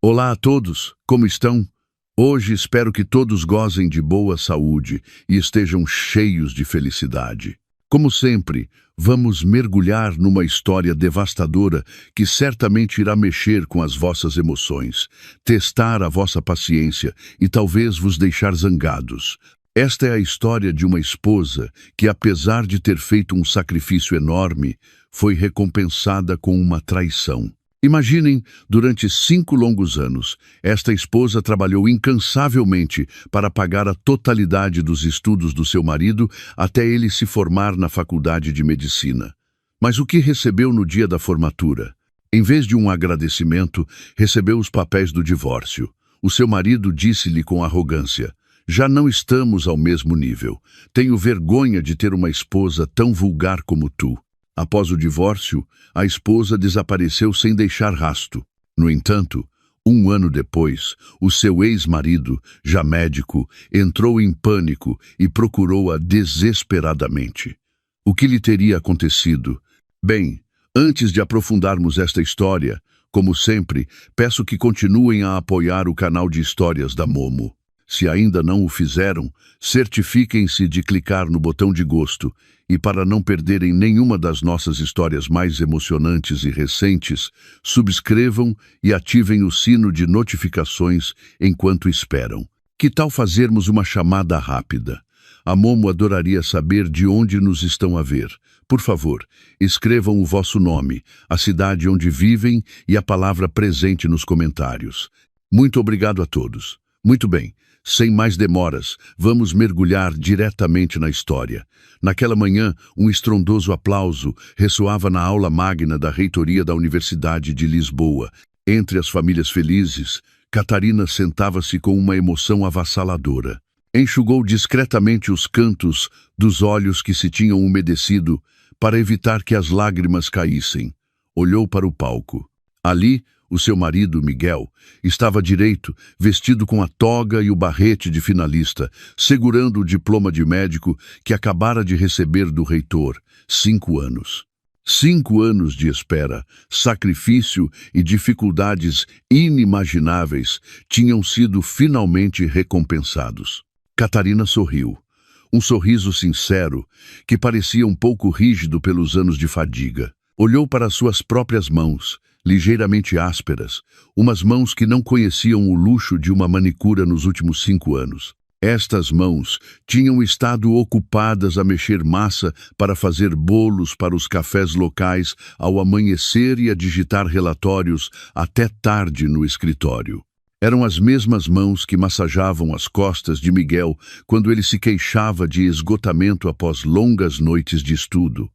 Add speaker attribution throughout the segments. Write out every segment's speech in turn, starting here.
Speaker 1: Olá a todos, como estão? Hoje espero que todos gozem de boa saúde e estejam cheios de felicidade. Como sempre, vamos mergulhar numa história devastadora que certamente irá mexer com as vossas emoções, testar a vossa paciência e talvez vos deixar zangados. Esta é a história de uma esposa que, apesar de ter feito um sacrifício enorme, foi recompensada com uma traição. Imaginem, durante 5 longos anos, esta esposa trabalhou incansavelmente para pagar a totalidade dos estudos do seu marido até ele se formar na faculdade de medicina. Mas o que recebeu no dia da formatura? Em vez de um agradecimento, recebeu os papéis do divórcio. O seu marido disse-lhe com arrogância: "Já não estamos ao mesmo nível. Tenho vergonha de ter uma esposa tão vulgar como tu." Após o divórcio, a esposa desapareceu sem deixar rastro. No entanto, 1 ano depois, o seu ex-marido, já médico, entrou em pânico e procurou-a desesperadamente. O que lhe teria acontecido? Bem, antes de aprofundarmos esta história, como sempre, peço que continuem a apoiar o canal de histórias da Momo. Se ainda não o fizeram, certifiquem-se de clicar no botão de gosto e, para não perderem nenhuma das nossas histórias mais emocionantes e recentes, subscrevam e ativem o sino de notificações enquanto esperam. Que tal fazermos uma chamada rápida? A Momo adoraria saber de onde nos estão a ver. Por favor, escrevam o vosso nome, a cidade onde vivem e a palavra presente nos comentários. Muito obrigado a todos. Muito bem. Sem mais demoras, vamos mergulhar diretamente na história. Naquela manhã, um estrondoso aplauso ressoava na aula magna da reitoria da Universidade de Lisboa. Entre as famílias felizes, Catarina sentava-se com uma emoção avassaladora. Enxugou discretamente os cantos dos olhos que se tinham umedecido para evitar que as lágrimas caíssem. Olhou para o palco. Ali, o seu marido, Miguel, estava direito, vestido com a toga e o barrete de finalista, segurando o diploma de médico que acabara de receber do reitor. 5 anos. 5 anos de espera, sacrifício e dificuldades inimagináveis tinham sido finalmente recompensados. Catarina sorriu. Um sorriso sincero, que parecia um pouco rígido pelos anos de fadiga. Olhou para suas próprias mãos, ligeiramente ásperas, umas mãos que não conheciam o luxo de uma manicura nos últimos 5 anos. Estas mãos tinham estado ocupadas a mexer massa para fazer bolos para os cafés locais ao amanhecer e a digitar relatórios até tarde no escritório. Eram as mesmas mãos que massajavam as costas de Miguel quando ele se queixava de esgotamento após longas noites de estudo.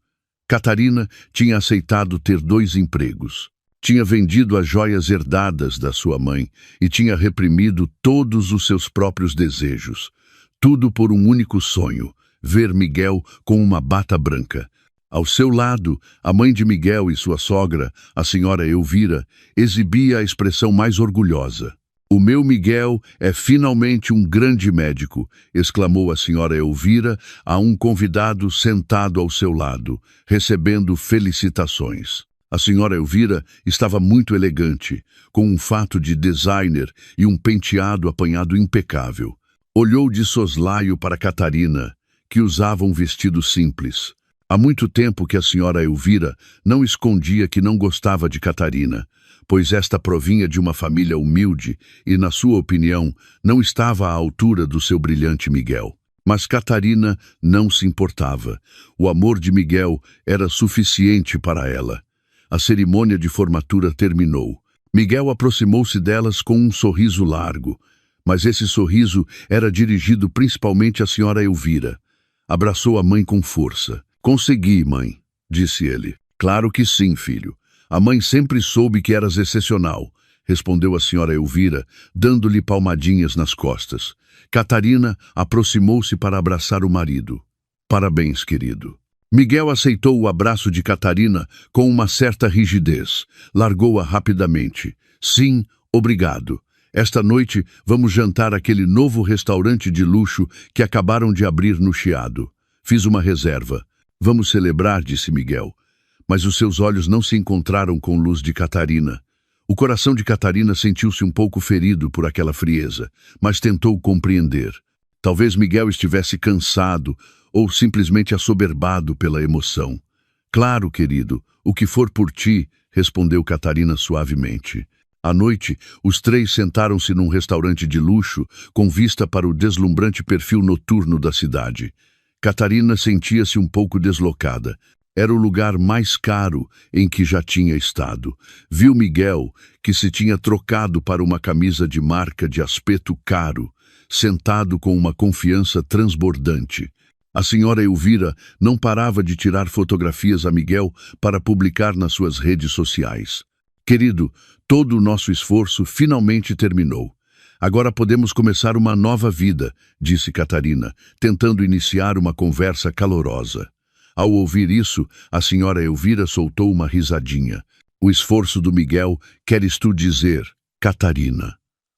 Speaker 1: Catarina tinha aceitado ter 2 empregos. Tinha vendido as joias herdadas da sua mãe e tinha reprimido todos os seus próprios desejos. Tudo por um único sonho: ver Miguel com uma bata branca. Ao seu lado, a mãe de Miguel e sua sogra, a senhora Elvira, exibia a expressão mais orgulhosa. "O meu Miguel é finalmente um grande médico", exclamou a senhora Elvira a um convidado sentado ao seu lado, recebendo felicitações. A senhora Elvira estava muito elegante, com um fato de designer e um penteado apanhado impecável. Olhou de soslaio para Catarina, que usava um vestido simples. Há muito tempo que a senhora Elvira não escondia que não gostava de Catarina, pois esta provinha de uma família humilde e, na sua opinião, não estava à altura do seu brilhante Miguel. Mas Catarina não se importava. O amor de Miguel era suficiente para ela. A cerimônia de formatura terminou. Miguel aproximou-se delas com um sorriso largo, mas esse sorriso era dirigido principalmente à senhora Elvira. Abraçou a mãe com força. "Consegui, mãe", disse ele. "Claro que sim, filho. A mãe sempre soube que eras excepcional", respondeu a senhora Elvira, dando-lhe palmadinhas nas costas. Catarina aproximou-se para abraçar o marido. "Parabéns, querido." Miguel aceitou o abraço de Catarina com uma certa rigidez. Largou-a rapidamente. "Sim, obrigado. Esta noite vamos jantar àquele novo restaurante de luxo que acabaram de abrir no Chiado. Fiz uma reserva. Vamos celebrar", disse Miguel. Mas os seus olhos não se encontraram com luz de Catarina. O coração de Catarina sentiu-se um pouco ferido por aquela frieza, mas tentou compreender. Talvez Miguel estivesse cansado ou simplesmente assoberbado pela emoção. Claro, querido, o que for por ti, respondeu Catarina suavemente. À noite, os três sentaram-se num restaurante de luxo, com vista para o deslumbrante perfil noturno da cidade. Catarina sentia-se um pouco deslocada. Era o lugar mais caro em que já tinha estado. Viu Miguel, que se tinha trocado para uma camisa de marca de aspecto caro, sentado com uma confiança transbordante. A senhora Elvira não parava de tirar fotografias a Miguel para publicar nas suas redes sociais. Querido, todo o nosso esforço finalmente terminou. Agora podemos começar uma nova vida, disse Catarina, tentando iniciar uma conversa calorosa. Ao ouvir isso, a senhora Elvira soltou uma risadinha. O esforço do Miguel, queres tu dizer, Catarina?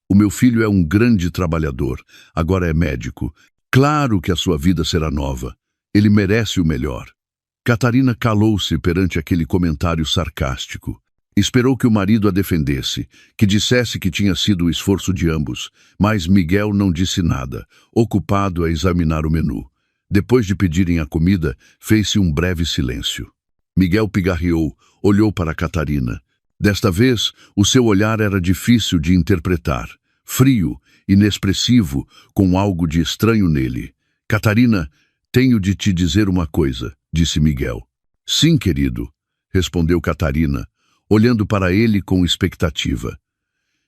Speaker 1: O meu filho é um grande trabalhador, agora é médico. Claro que a sua vida será nova. Ele merece o melhor. Catarina calou-se perante aquele comentário sarcástico. Esperou que o marido a defendesse, que dissesse que tinha sido o esforço de ambos, mas Miguel não disse nada, ocupado a examinar o menu. Depois de pedirem a comida, fez-se um breve silêncio. Miguel pigarreou, olhou para Catarina. Desta vez, o seu olhar era difícil de interpretar, frio, inexpressivo, com algo de estranho nele. Catarina, tenho de te dizer uma coisa, disse Miguel. Sim, querido, respondeu Catarina, olhando para ele com expectativa.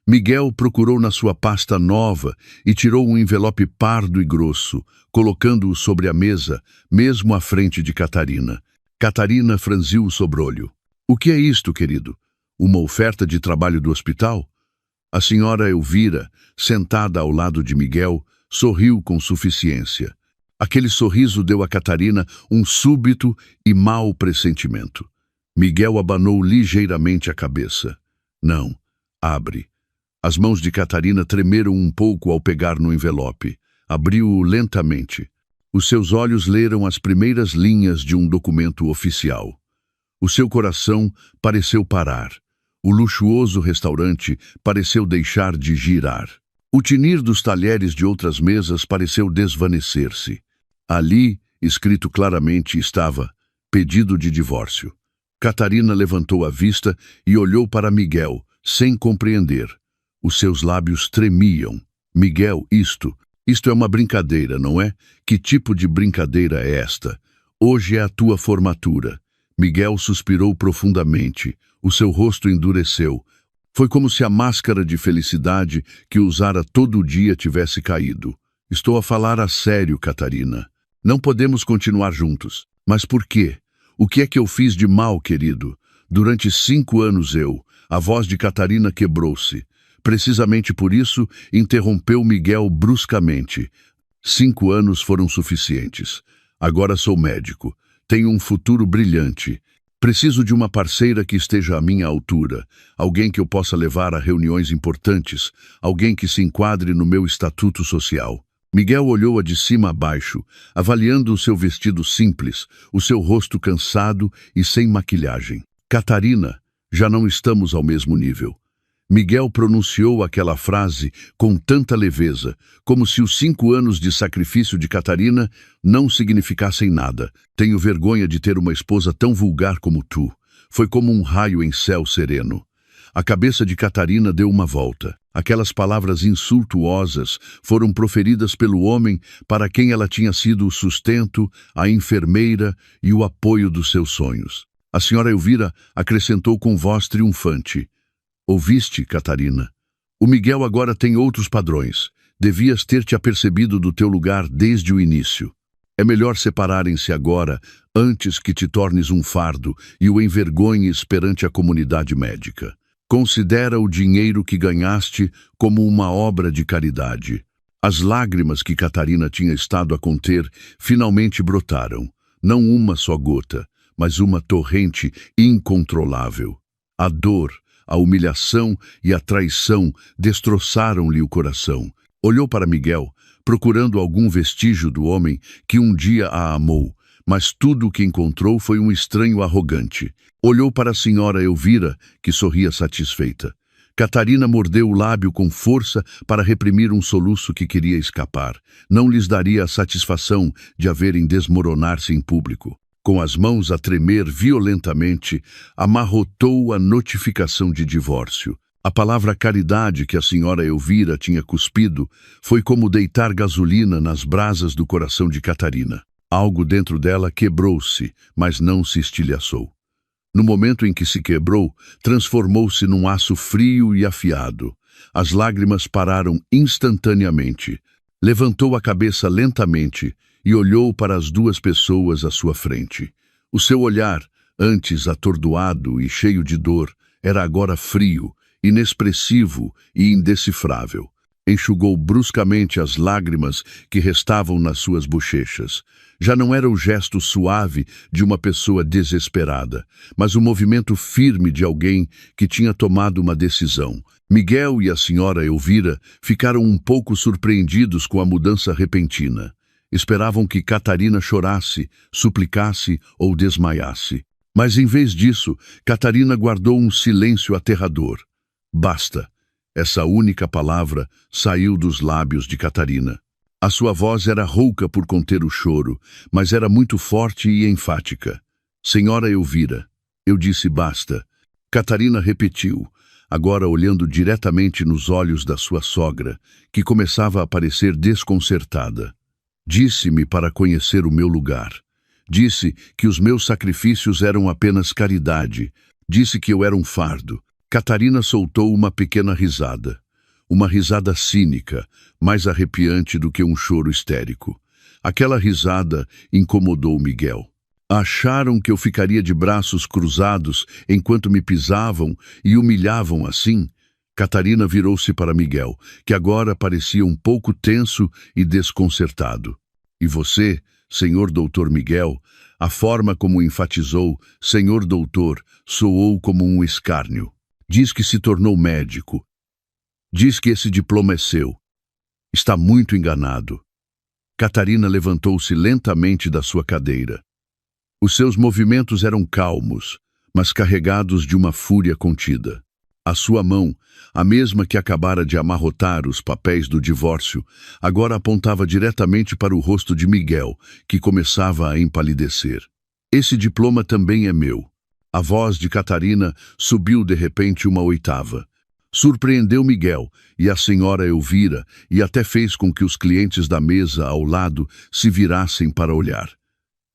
Speaker 1: Miguel procurou na sua pasta nova e tirou um envelope pardo e grosso, colocando-o sobre a mesa, mesmo à frente de Catarina. Catarina franziu o sobrolho. O que é isto, querido? Uma oferta de trabalho do hospital? A senhora Elvira, sentada ao lado de Miguel, sorriu com suficiência. Aquele sorriso deu a Catarina um súbito e mau pressentimento. Miguel abanou ligeiramente a cabeça. Não, abre. As mãos de Catarina tremeram um pouco ao pegar no envelope. Abriu-o lentamente. Os seus olhos leram as primeiras linhas de um documento oficial. O seu coração pareceu parar. O luxuoso restaurante pareceu deixar de girar. O tinir dos talheres de outras mesas pareceu desvanecer-se. Ali, escrito claramente, estava pedido de divórcio. Catarina levantou a vista e olhou para Miguel, sem compreender. Os seus lábios tremiam. Miguel, isto é uma brincadeira, não é? Que tipo de brincadeira é esta? Hoje é a tua formatura. Miguel suspirou profundamente. O seu rosto endureceu. Foi como se a máscara de felicidade que usara todo o dia tivesse caído. Estou a falar a sério, Catarina. Não podemos continuar juntos. Mas por quê? O que é que eu fiz de mal, querido? Durante 5 anos a voz de Catarina quebrou-se. Precisamente por isso, interrompeu Miguel bruscamente. 5 anos foram suficientes. Agora sou médico. Tenho um futuro brilhante. Preciso de uma parceira que esteja à minha altura, alguém que eu possa levar a reuniões importantes, alguém que se enquadre no meu estatuto social. Miguel olhou-a de cima a baixo, avaliando o seu vestido simples, o seu rosto cansado e sem maquilhagem. Catarina, já não estamos ao mesmo nível. Miguel pronunciou aquela frase com tanta leveza, como se os 5 anos de sacrifício de Catarina não significassem nada. Tenho vergonha de ter uma esposa tão vulgar como tu. Foi como um raio em céu sereno. A cabeça de Catarina deu uma volta. Aquelas palavras insultuosas foram proferidas pelo homem para quem ela tinha sido o sustento, a enfermeira e o apoio dos seus sonhos. A senhora Elvira acrescentou com voz triunfante. Ouviste, Catarina? O Miguel agora tem outros padrões. Devias ter-te apercebido do teu lugar desde o início. É melhor separarem-se agora, antes que te tornes um fardo e o envergonhes perante a comunidade médica. Considera o dinheiro que ganhaste como uma obra de caridade. As lágrimas que Catarina tinha estado a conter finalmente brotaram. Não uma só gota, mas uma torrente incontrolável. A dor, a humilhação e a traição destroçaram-lhe o coração. Olhou para Miguel, procurando algum vestígio do homem que um dia a amou, mas tudo o que encontrou foi um estranho arrogante. Olhou para a senhora Elvira, que sorria satisfeita. Catarina mordeu o lábio com força para reprimir um soluço que queria escapar. Não lhes daria a satisfação de a verem desmoronar-se em público. Com as mãos a tremer violentamente, amarrotou a notificação de divórcio. A palavra caridade que a senhora Elvira tinha cuspido foi como deitar gasolina nas brasas do coração de Catarina. Algo dentro dela quebrou-se, mas não se estilhaçou. No momento em que se quebrou, transformou-se num aço frio e afiado. As lágrimas pararam instantaneamente. Levantou a cabeça lentamente e olhou para as duas pessoas à sua frente. O seu olhar, antes atordoado e cheio de dor, era agora frio, inexpressivo e indecifrável. Enxugou bruscamente as lágrimas que restavam nas suas bochechas. Já não era o gesto suave de uma pessoa desesperada, mas o movimento firme de alguém que tinha tomado uma decisão. Miguel e a senhora Elvira ficaram um pouco surpreendidos com a mudança repentina. Esperavam que Catarina chorasse, suplicasse ou desmaiasse. Mas em vez disso, Catarina guardou um silêncio aterrador. Basta. Essa única palavra saiu dos lábios de Catarina. A sua voz era rouca por conter o choro, mas era muito forte e enfática. Senhora Elvira, eu disse basta. Catarina repetiu, agora olhando diretamente nos olhos da sua sogra, que começava a parecer desconcertada. Disse-me para conhecer o meu lugar. Disse que os meus sacrifícios eram apenas caridade. Disse que eu era um fardo. Catarina soltou uma pequena risada. Uma risada cínica, mais arrepiante do que um choro histérico. Aquela risada incomodou Miguel. Acharam que eu ficaria de braços cruzados enquanto me pisavam e humilhavam assim? Catarina virou-se para Miguel, que agora parecia um pouco tenso e desconcertado. E você, senhor doutor Miguel, a forma como enfatizou, senhor doutor, soou como um escárnio. Diz que se tornou médico. Diz que esse diploma é seu. Está muito enganado. Catarina levantou-se lentamente da sua cadeira. Os seus movimentos eram calmos, mas carregados de uma fúria contida. A sua mão, a mesma que acabara de amarrotar os papéis do divórcio, agora apontava diretamente para o rosto de Miguel, que começava a empalidecer. Esse diploma também é meu. A voz de Catarina subiu de repente uma oitava. Surpreendeu Miguel e a senhora Elvira e até fez com que os clientes da mesa ao lado se virassem para olhar.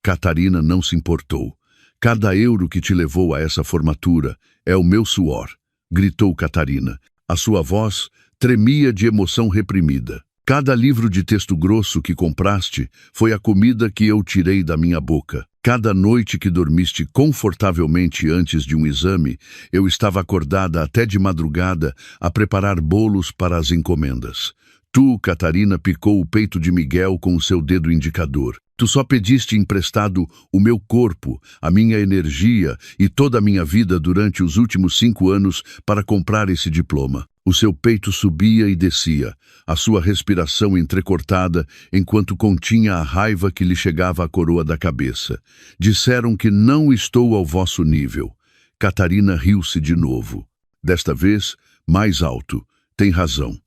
Speaker 1: Catarina não se importou. Cada euro que te levou a essa formatura é o meu suor, gritou Catarina. A sua voz tremia de emoção reprimida. Cada livro de texto grosso que compraste foi a comida que eu tirei da minha boca. Cada noite que dormiste confortavelmente antes de um exame, eu estava acordada até de madrugada a preparar bolos para as encomendas. Tu, Catarina, picou o peito de Miguel com o seu dedo indicador. Tu só pediste emprestado o meu corpo, a minha energia e toda a minha vida durante os últimos 5 anos para comprar esse diploma. O seu peito subia e descia, a sua respiração entrecortada enquanto continha a raiva que lhe chegava à coroa da cabeça. Disseram que não estou ao vosso nível. Catarina riu-se de novo. Desta vez, mais alto. Tem razão.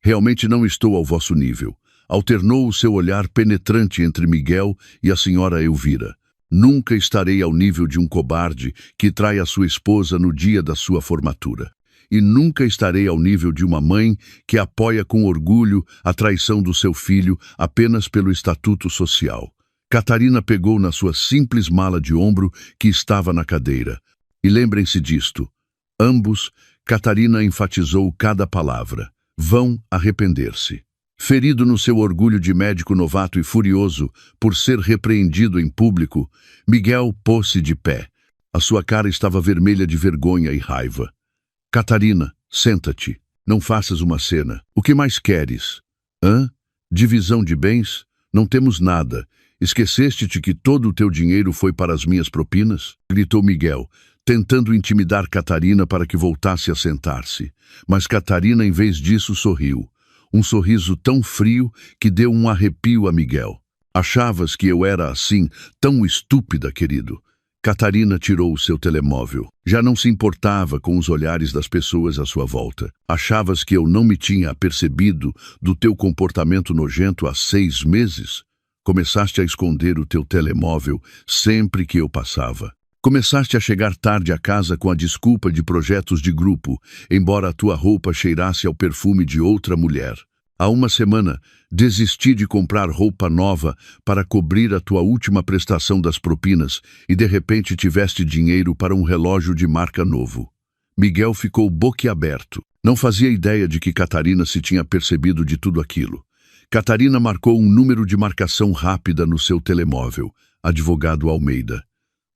Speaker 1: Realmente não estou ao vosso nível. Alternou o seu olhar penetrante entre Miguel e a senhora Elvira. Nunca estarei ao nível de um cobarde que trai a sua esposa no dia da sua formatura. E nunca estarei ao nível de uma mãe que apoia com orgulho a traição do seu filho apenas pelo estatuto social. Catarina pegou na sua simples mala de ombro que estava na cadeira. E lembrem-se disto. Ambos, Catarina enfatizou cada palavra. Vão arrepender-se. Ferido no seu orgulho de médico novato e furioso por ser repreendido em público, Miguel pôs-se de pé. A sua cara estava vermelha de vergonha e raiva. Catarina, senta-te. Não faças uma cena. O que mais queres? Hã? Divisão de bens? Não temos nada. Esqueceste-te que todo o teu dinheiro foi para as minhas propinas? Gritou Miguel, tentando intimidar Catarina para que voltasse a sentar-se. Mas Catarina, em vez disso, sorriu. Um sorriso tão frio que deu um arrepio a Miguel. Achavas que eu era assim, tão estúpida, querido? Catarina tirou o seu telemóvel. Já não se importava com os olhares das pessoas à sua volta. Achavas que eu não me tinha apercebido do teu comportamento nojento há 6 meses? Começaste a esconder o teu telemóvel sempre que eu passava. Começaste a chegar tarde a casa com a desculpa de projetos de grupo, embora a tua roupa cheirasse ao perfume de outra mulher. Há 1 semana, desisti de comprar roupa nova para cobrir a tua última prestação das propinas e de repente tiveste dinheiro para um relógio de marca novo. Miguel ficou boquiaberto. Não fazia ideia de que Catarina se tinha percebido de tudo aquilo. Catarina marcou um número de marcação rápida no seu telemóvel. Advogado Almeida.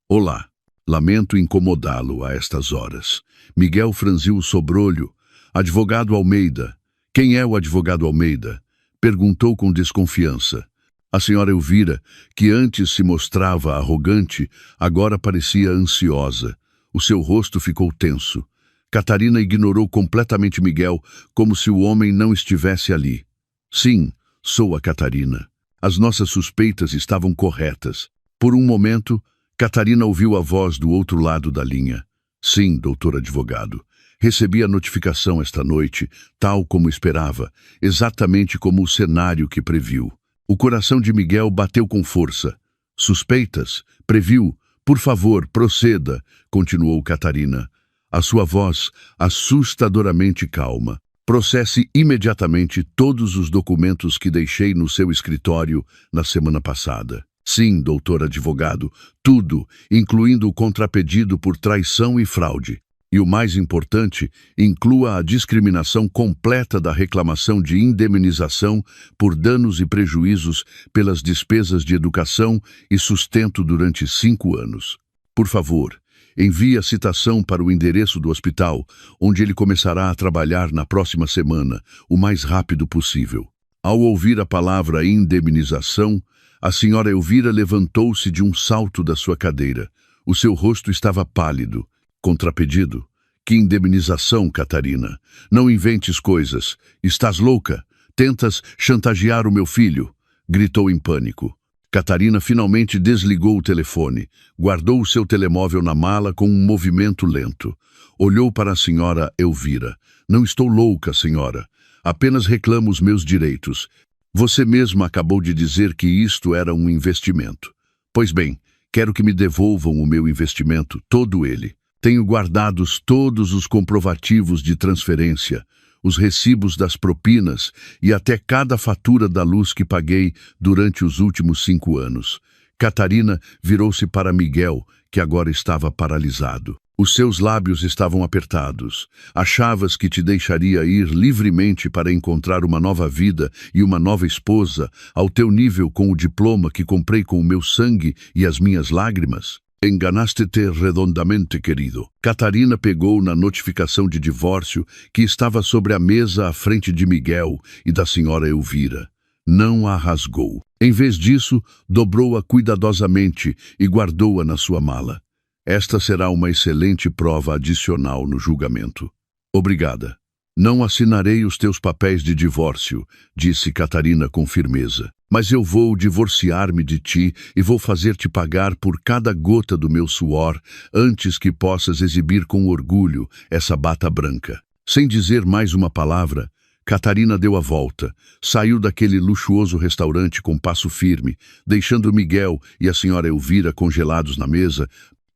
Speaker 1: Olá. Lamento incomodá-lo a estas horas. Miguel franziu o sobrolho. Advogado Almeida. Quem é o advogado Almeida? Perguntou com desconfiança. A senhora Elvira, que antes se mostrava arrogante, agora parecia ansiosa. O seu rosto ficou tenso. Catarina ignorou completamente Miguel, como se o homem não estivesse ali. Sim, sou a Catarina. As nossas suspeitas estavam corretas. Por um momento, Catarina ouviu a voz do outro lado da linha. Sim, doutor advogado. Recebi a notificação esta noite, tal como esperava, exatamente como o cenário que previu. O coração de Miguel bateu com força. Suspeitas? Previu? Por favor, proceda, continuou Catarina. A sua voz, assustadoramente calma. Processe imediatamente todos os documentos que deixei no seu escritório na semana passada. Sim, doutor advogado, tudo, incluindo o contrapedido por traição e fraude. E o mais importante, inclua a discriminação completa da reclamação de indemnização por danos e prejuízos pelas despesas de educação e sustento durante 5 anos. Por favor, envie a citação para o endereço do hospital, onde ele começará a trabalhar na próxima semana, o mais rápido possível. Ao ouvir a palavra indemnização, a senhora Elvira levantou-se de um salto da sua cadeira. O seu rosto estava pálido. Contrapedido? Que indemnização, Catarina? Não inventes coisas. Estás louca? Tentas chantagear o meu filho? Gritou em pânico. Catarina finalmente desligou o telefone. Guardou o seu telemóvel na mala com um movimento lento. Olhou para a senhora Elvira. Não estou louca, senhora. Apenas reclamo os meus direitos. Você mesma acabou de dizer que isto era um investimento. Pois bem, quero que me devolvam o meu investimento, todo ele. Tenho guardados todos os comprovativos de transferência, os recibos das propinas e até cada fatura da luz que paguei durante os últimos 5 anos. Catarina virou-se para Miguel, que agora estava paralisado. Os seus lábios estavam apertados. Achavas que te deixaria ir livremente para encontrar uma nova vida e uma nova esposa, ao teu nível com o diploma que comprei com o meu sangue e as minhas lágrimas? Enganaste-te redondamente, querido. Catarina pegou na notificação de divórcio que estava sobre a mesa à frente de Miguel e da senhora Elvira. Não a rasgou. Em vez disso, dobrou-a cuidadosamente e guardou-a na sua mala. Esta será uma excelente prova adicional no julgamento. Obrigada. Não assinarei os teus papéis de divórcio, disse Catarina com firmeza. Mas eu vou divorciar-me de ti e vou fazer-te pagar por cada gota do meu suor antes que possas exibir com orgulho essa bata branca. Sem dizer mais uma palavra, Catarina deu a volta, saiu daquele luxuoso restaurante com passo firme, deixando Miguel e a senhora Elvira congelados na mesa,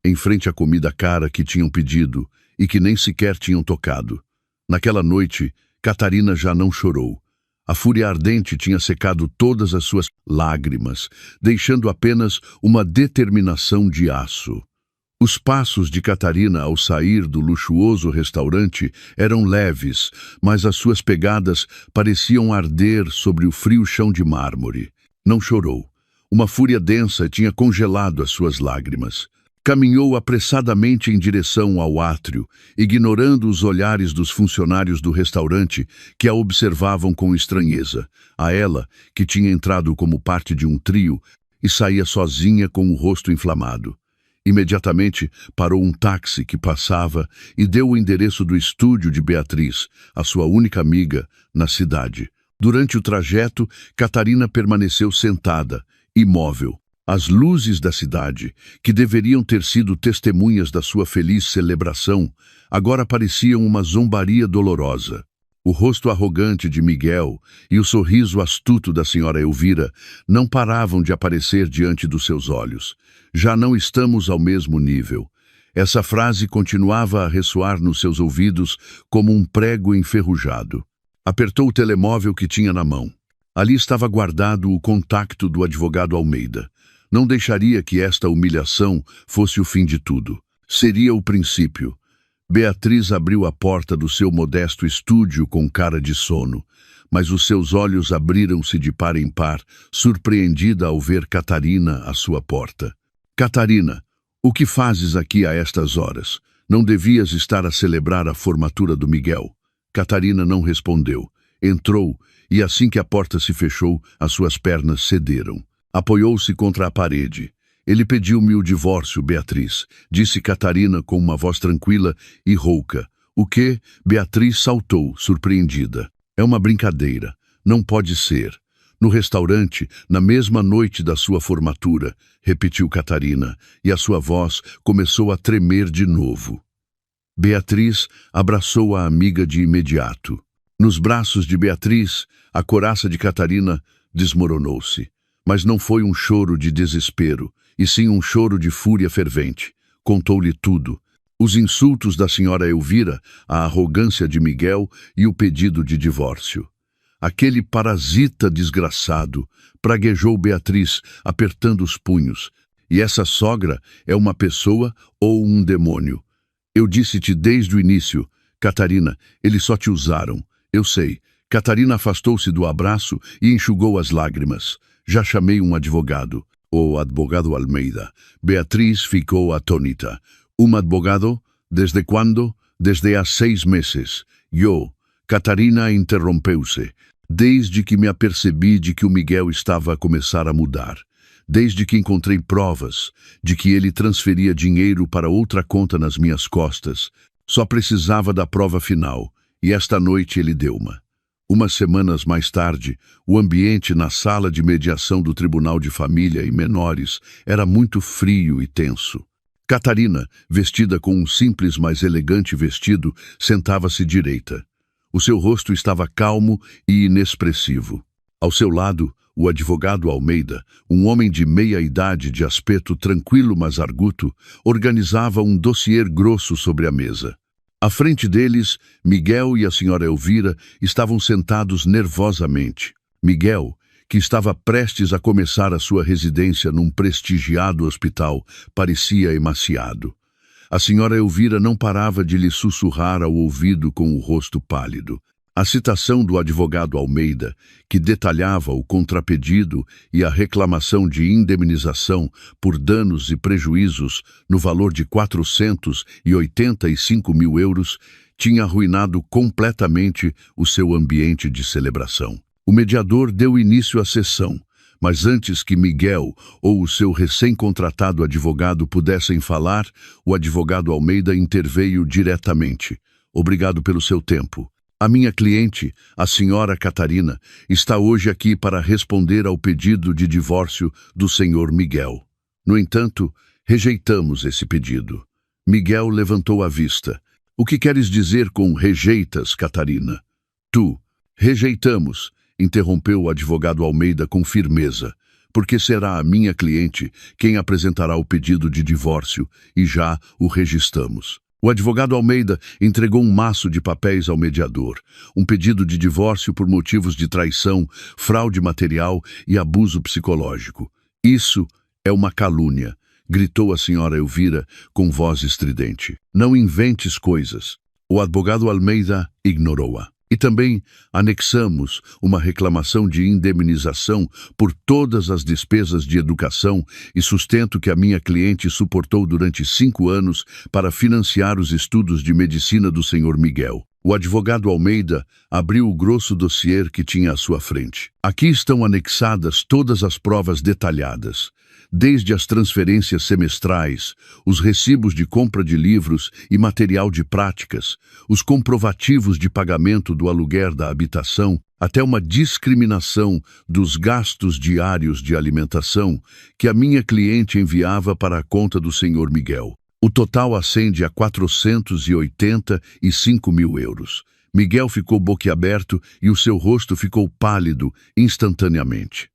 Speaker 1: em frente à comida cara que tinham pedido e que nem sequer tinham tocado. Naquela noite, Catarina já não chorou. A fúria ardente tinha secado todas as suas lágrimas, deixando apenas uma determinação de aço. Os passos de Catarina ao sair do luxuoso restaurante eram leves, mas as suas pegadas pareciam arder sobre o frio chão de mármore. Não chorou. Uma fúria densa tinha congelado as suas lágrimas. Caminhou apressadamente em direção ao átrio, ignorando os olhares dos funcionários do restaurante que a observavam com estranheza. A ela, que tinha entrado como parte de um trio e saía sozinha com o rosto inflamado. Imediatamente parou um táxi que passava e deu o endereço do estúdio de Beatriz, a sua única amiga, na cidade. Durante o trajeto, Catarina permaneceu sentada, imóvel. As luzes da cidade, que deveriam ter sido testemunhas da sua feliz celebração, agora pareciam uma zombaria dolorosa. O rosto arrogante de Miguel e o sorriso astuto da senhora Elvira não paravam de aparecer diante dos seus olhos. Já não estamos ao mesmo nível. Essa frase continuava a ressoar nos seus ouvidos como um prego enferrujado. Apertou o telemóvel que tinha na mão. Ali estava guardado o contacto do advogado Almeida. Não deixaria que esta humilhação fosse o fim de tudo. Seria o princípio. Beatriz abriu a porta do seu modesto estúdio com cara de sono, mas os seus olhos abriram-se de par em par, surpreendida ao ver Catarina à sua porta. Catarina, o que fazes aqui a estas horas? Não devias estar a celebrar a formatura do Miguel? Catarina não respondeu. Entrou, e assim que a porta se fechou, as suas pernas cederam. Apoiou-se contra a parede. Ele pediu-me o divórcio, Beatriz, disse Catarina com uma voz tranquila e rouca. O quê? Beatriz saltou, surpreendida. É uma brincadeira. Não pode ser. No restaurante, na mesma noite da sua formatura, repetiu Catarina, e a sua voz começou a tremer de novo. Beatriz abraçou a amiga de imediato. Nos braços de Beatriz, a coraça de Catarina desmoronou-se. Mas não foi um choro de desespero, e sim um choro de fúria fervente. Contou-lhe tudo. Os insultos da senhora Elvira, a arrogância de Miguel e o pedido de divórcio. Aquele parasita desgraçado, praguejou Beatriz, apertando os punhos. E essa sogra é uma pessoa ou um demônio? Eu disse-te desde o início, Catarina, eles só te usaram. Eu sei. Catarina afastou-se do abraço e enxugou as lágrimas. Já chamei um advogado. O advogado Almeida. Beatriz ficou atônita. Um advogado? Desde quando? Desde há 6 meses. Catarina interrompeu-se. Desde que me apercebi de que o Miguel estava a começar a mudar. Desde que encontrei provas de que ele transferia dinheiro para outra conta nas minhas costas. Só precisava da prova final. E esta noite ele deu-me. Umas semanas mais tarde, o ambiente na sala de mediação do Tribunal de Família e Menores era muito frio e tenso. Catarina, vestida com um simples mas elegante vestido, sentava-se direita. O seu rosto estava calmo e inexpressivo. Ao seu lado, o advogado Almeida, um homem de meia-idade de aspecto tranquilo mas arguto, organizava um dossiê grosso sobre a mesa. À frente deles, Miguel e a senhora Elvira estavam sentados nervosamente. Miguel, que estava prestes a começar a sua residência num prestigiado hospital, parecia emaciado. A senhora Elvira não parava de lhe sussurrar ao ouvido com o rosto pálido. A citação do advogado Almeida, que detalhava o contrapedido e a reclamação de indemnização por danos e prejuízos no valor de 485 mil euros, tinha arruinado completamente o seu ambiente de celebração. O mediador deu início à sessão, mas antes que Miguel ou o seu recém-contratado advogado pudessem falar, o advogado Almeida interveio diretamente. Obrigado pelo seu tempo. A minha cliente, a senhora Catarina, está hoje aqui para responder ao pedido de divórcio do senhor Miguel. No entanto, rejeitamos esse pedido. Miguel levantou a vista. O que queres dizer com rejeitas, Catarina? Tu. Rejeitamos, interrompeu o advogado Almeida com firmeza, porque será a minha cliente quem apresentará o pedido de divórcio e já o registramos. O advogado Almeida entregou um maço de papéis ao mediador, um pedido de divórcio por motivos de traição, fraude material e abuso psicológico. Isso é uma calúnia, gritou a senhora Elvira com voz estridente. Não inventes coisas. O advogado Almeida ignorou-a. E também anexamos uma reclamação de indemnização por todas as despesas de educação e sustento que a minha cliente suportou durante 5 anos para financiar os estudos de medicina do senhor Miguel. O advogado Almeida abriu o grosso dossiê que tinha à sua frente. Aqui estão anexadas todas as provas detalhadas, desde as transferências semestrais, os recibos de compra de livros e material de práticas, os comprovativos de pagamento do aluguer da habitação, até uma discriminação dos gastos diários de alimentação que a minha cliente enviava para a conta do Sr. Miguel. O total ascende a 485 mil euros. Miguel ficou boquiaberto e o seu rosto ficou pálido instantaneamente.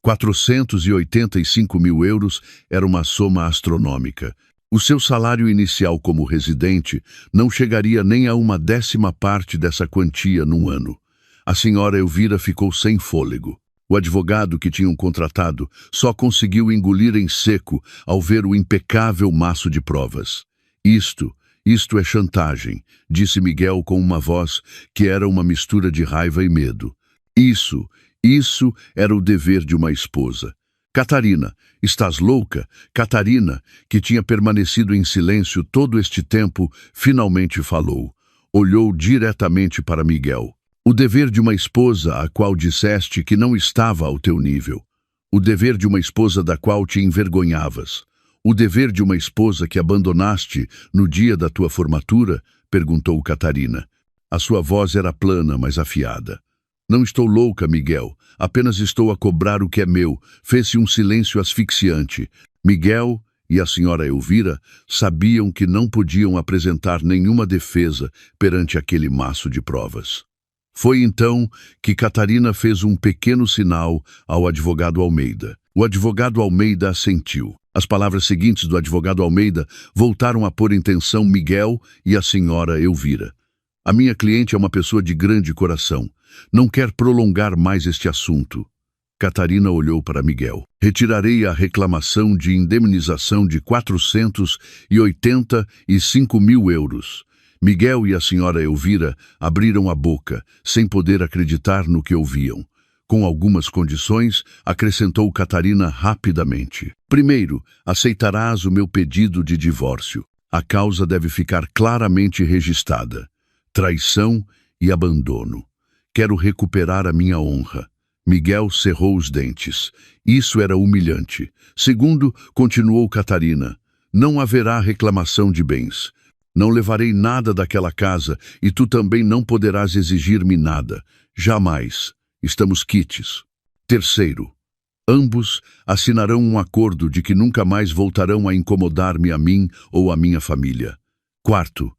Speaker 1: 485 mil euros era uma soma astronômica. O seu salário inicial como residente não chegaria nem a 1/10 parte dessa quantia num ano. A senhora Elvira ficou sem fôlego. O advogado que tinham contratado só conseguiu engolir em seco ao ver o impecável maço de provas. Isto é chantagem, disse Miguel com uma voz que era uma mistura de raiva e medo. Isso era o dever de uma esposa. Catarina, estás louca? Catarina, que tinha permanecido em silêncio todo este tempo, finalmente falou. Olhou diretamente para Miguel. O dever de uma esposa a qual disseste que não estava ao teu nível. O dever de uma esposa da qual te envergonhavas. O dever de uma esposa que abandonaste no dia da tua formatura? Perguntou Catarina. A sua voz era plana, mas afiada. Não estou louca, Miguel. Apenas estou a cobrar o que é meu. Fez-se um silêncio asfixiante. Miguel e a senhora Elvira sabiam que não podiam apresentar nenhuma defesa perante aquele maço de provas. Foi então que Catarina fez um pequeno sinal ao advogado Almeida. O advogado Almeida assentiu. As palavras seguintes do advogado Almeida voltaram a pôr em tensão Miguel e a senhora Elvira. A minha cliente é uma pessoa de grande coração. Não quer prolongar mais este assunto. Catarina olhou para Miguel. Retirarei a reclamação de indemnização de 485 mil euros. Miguel e a senhora Elvira abriram a boca, sem poder acreditar no que ouviam. Com algumas condições, acrescentou Catarina rapidamente. Primeiro, aceitarás o meu pedido de divórcio. A causa deve ficar claramente registrada. Traição e abandono. Quero recuperar a minha honra. Miguel cerrou os dentes. Isso era humilhante. Segundo, continuou Catarina, não haverá reclamação de bens. Não levarei nada daquela casa e tu também não poderás exigir-me nada. Jamais. Estamos quites. Terceiro, ambos assinarão um acordo de que nunca mais voltarão a incomodar-me a mim ou a minha família. Quarto,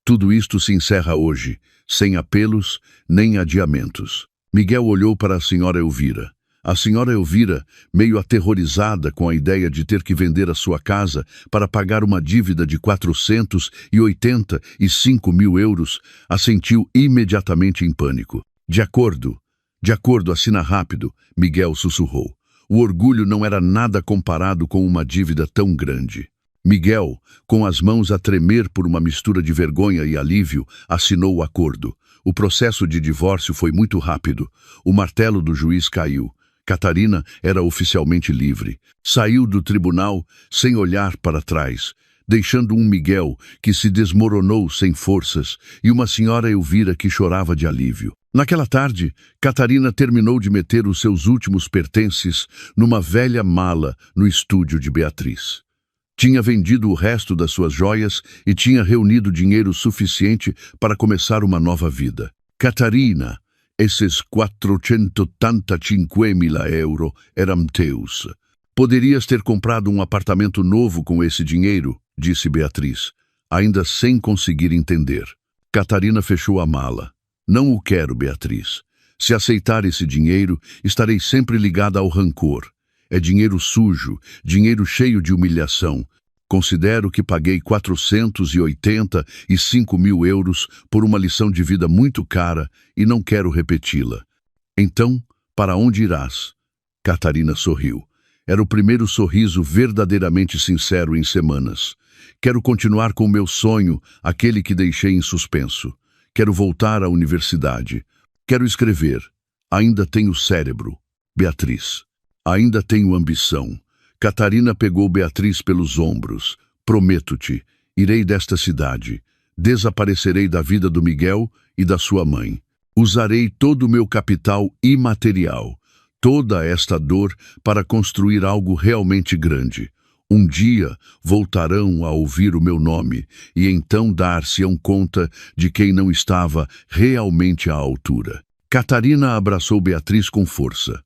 Speaker 1: tudo isto se encerra hoje, sem apelos nem adiamentos. Miguel olhou para a senhora Elvira. A senhora Elvira, meio aterrorizada com a ideia de ter que vender a sua casa para pagar uma dívida de 485 mil euros, assentiu imediatamente em pânico. De acordo, assina rápido, Miguel sussurrou. O orgulho não era nada comparado com uma dívida tão grande. Miguel, com as mãos a tremer por uma mistura de vergonha e alívio, assinou o acordo. O processo de divórcio foi muito rápido. O martelo do juiz caiu. Catarina era oficialmente livre. Saiu do tribunal sem olhar para trás, deixando um Miguel que se desmoronou sem forças e uma senhora Elvira que chorava de alívio. Naquela tarde, Catarina terminou de meter os seus últimos pertences numa velha mala no estúdio de Beatriz. Tinha vendido o resto das suas joias e tinha reunido dinheiro suficiente para começar uma nova vida. Catarina, esses 485 mil euros eram teus. Poderias ter comprado um apartamento novo com esse dinheiro, disse Beatriz, ainda sem conseguir entender. Catarina fechou a mala. Não o quero, Beatriz. Se aceitar esse dinheiro, estarei sempre ligada ao rancor. É dinheiro sujo, dinheiro cheio de humilhação. Considero que paguei 485 mil euros por uma lição de vida muito cara e não quero repeti-la. Então, para onde irás? Catarina sorriu. Era o primeiro sorriso verdadeiramente sincero em semanas. Quero continuar com o meu sonho, aquele que deixei em suspenso. Quero voltar à universidade. Quero escrever. Ainda tenho cérebro. Beatriz. Ainda tenho ambição. Catarina pegou Beatriz pelos ombros. Prometo-te, irei desta cidade. Desaparecerei da vida do Miguel e da sua mãe. Usarei todo o meu capital imaterial, toda esta dor para construir algo realmente grande. Um dia voltarão a ouvir o meu nome e então dar-se-ão conta de quem não estava realmente à altura. Catarina abraçou Beatriz com força.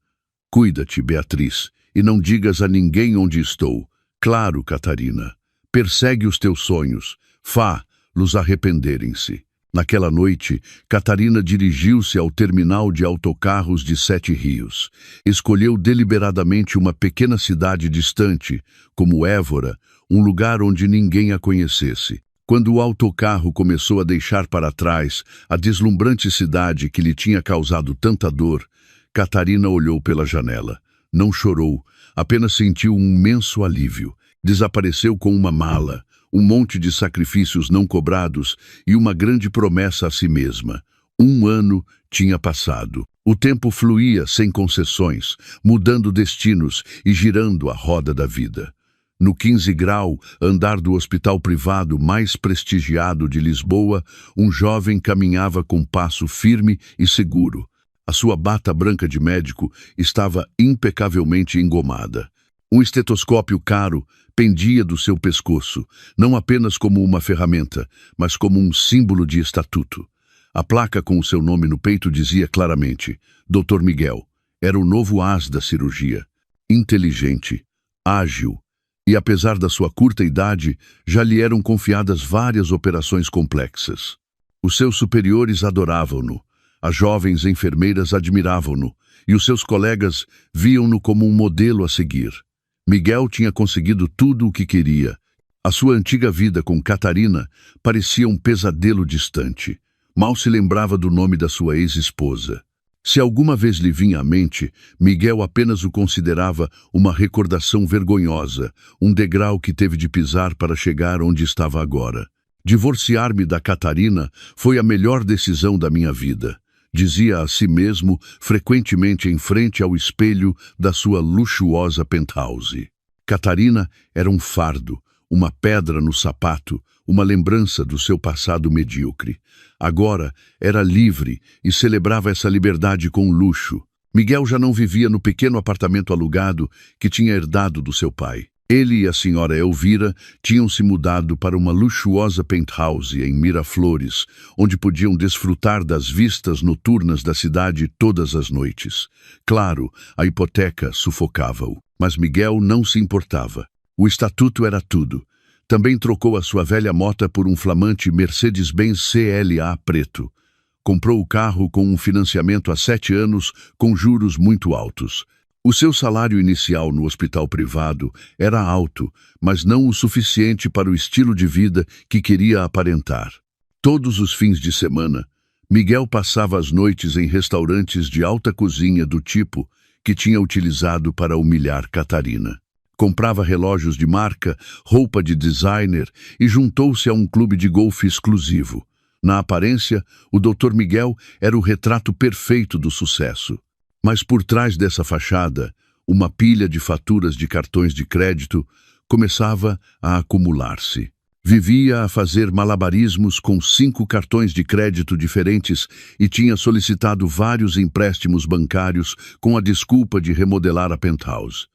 Speaker 1: Cuida-te, Beatriz, e não digas a ninguém onde estou. Claro, Catarina. Persegue os teus sonhos. Fá-los arrependerem-se. Naquela noite, Catarina dirigiu-se ao terminal de autocarros de Sete Rios. Escolheu deliberadamente uma pequena cidade distante, como Évora, um lugar onde ninguém a conhecesse. Quando o autocarro começou a deixar para trás a deslumbrante cidade que lhe tinha causado tanta dor, Catarina olhou pela janela. Não chorou, apenas sentiu um imenso alívio. Desapareceu com uma mala, um monte de sacrifícios não cobrados e uma grande promessa a si mesma. 1 ano tinha passado. O tempo fluía sem concessões, mudando destinos e girando a roda da vida. No 15 grau, andar do hospital privado mais prestigiado de Lisboa, um jovem caminhava com passo firme e seguro. A sua bata branca de médico estava impecavelmente engomada. Um estetoscópio caro pendia do seu pescoço, não apenas como uma ferramenta, mas como um símbolo de estatuto. A placa com o seu nome no peito dizia claramente: Dr. Miguel. Era o novo as da cirurgia. Inteligente, ágil, e apesar da sua curta idade, já lhe eram confiadas várias operações complexas. Os seus superiores adoravam-no, as jovens enfermeiras admiravam-no, e os seus colegas viam-no como um modelo a seguir. Miguel tinha conseguido tudo o que queria. A sua antiga vida com Catarina parecia um pesadelo distante. Mal se lembrava do nome da sua ex-esposa. Se alguma vez lhe vinha à mente, Miguel apenas o considerava uma recordação vergonhosa, um degrau que teve de pisar para chegar onde estava agora. Divorciar-me da Catarina foi a melhor decisão da minha vida, dizia a si mesmo frequentemente em frente ao espelho da sua luxuosa penthouse. Catarina era um fardo, uma pedra no sapato, uma lembrança do seu passado medíocre. Agora era livre e celebrava essa liberdade com luxo. Miguel já não vivia no pequeno apartamento alugado que tinha herdado do seu pai. Ele e a senhora Elvira tinham se mudado para uma luxuosa penthouse em Miraflores, onde podiam desfrutar das vistas noturnas da cidade todas as noites. Claro, a hipoteca sufocava-o, mas Miguel não se importava. O estatuto era tudo. Também trocou a sua velha mota por um flamante Mercedes-Benz CLA preto. Comprou o carro com um financiamento a 7 anos com juros muito altos. O seu salário inicial no hospital privado era alto, mas não o suficiente para o estilo de vida que queria aparentar. Todos os fins de semana, Miguel passava as noites em restaurantes de alta cozinha do tipo que tinha utilizado para humilhar Catarina. Comprava relógios de marca, roupa de designer e juntou-se a um clube de golfe exclusivo. Na aparência, o Dr. Miguel era o retrato perfeito do sucesso. Mas por trás dessa fachada, uma pilha de faturas de cartões de crédito começava a acumular-se. Vivia a fazer malabarismos com 5 cartões de crédito diferentes e tinha solicitado vários empréstimos bancários com a desculpa de remodelar a penthouse.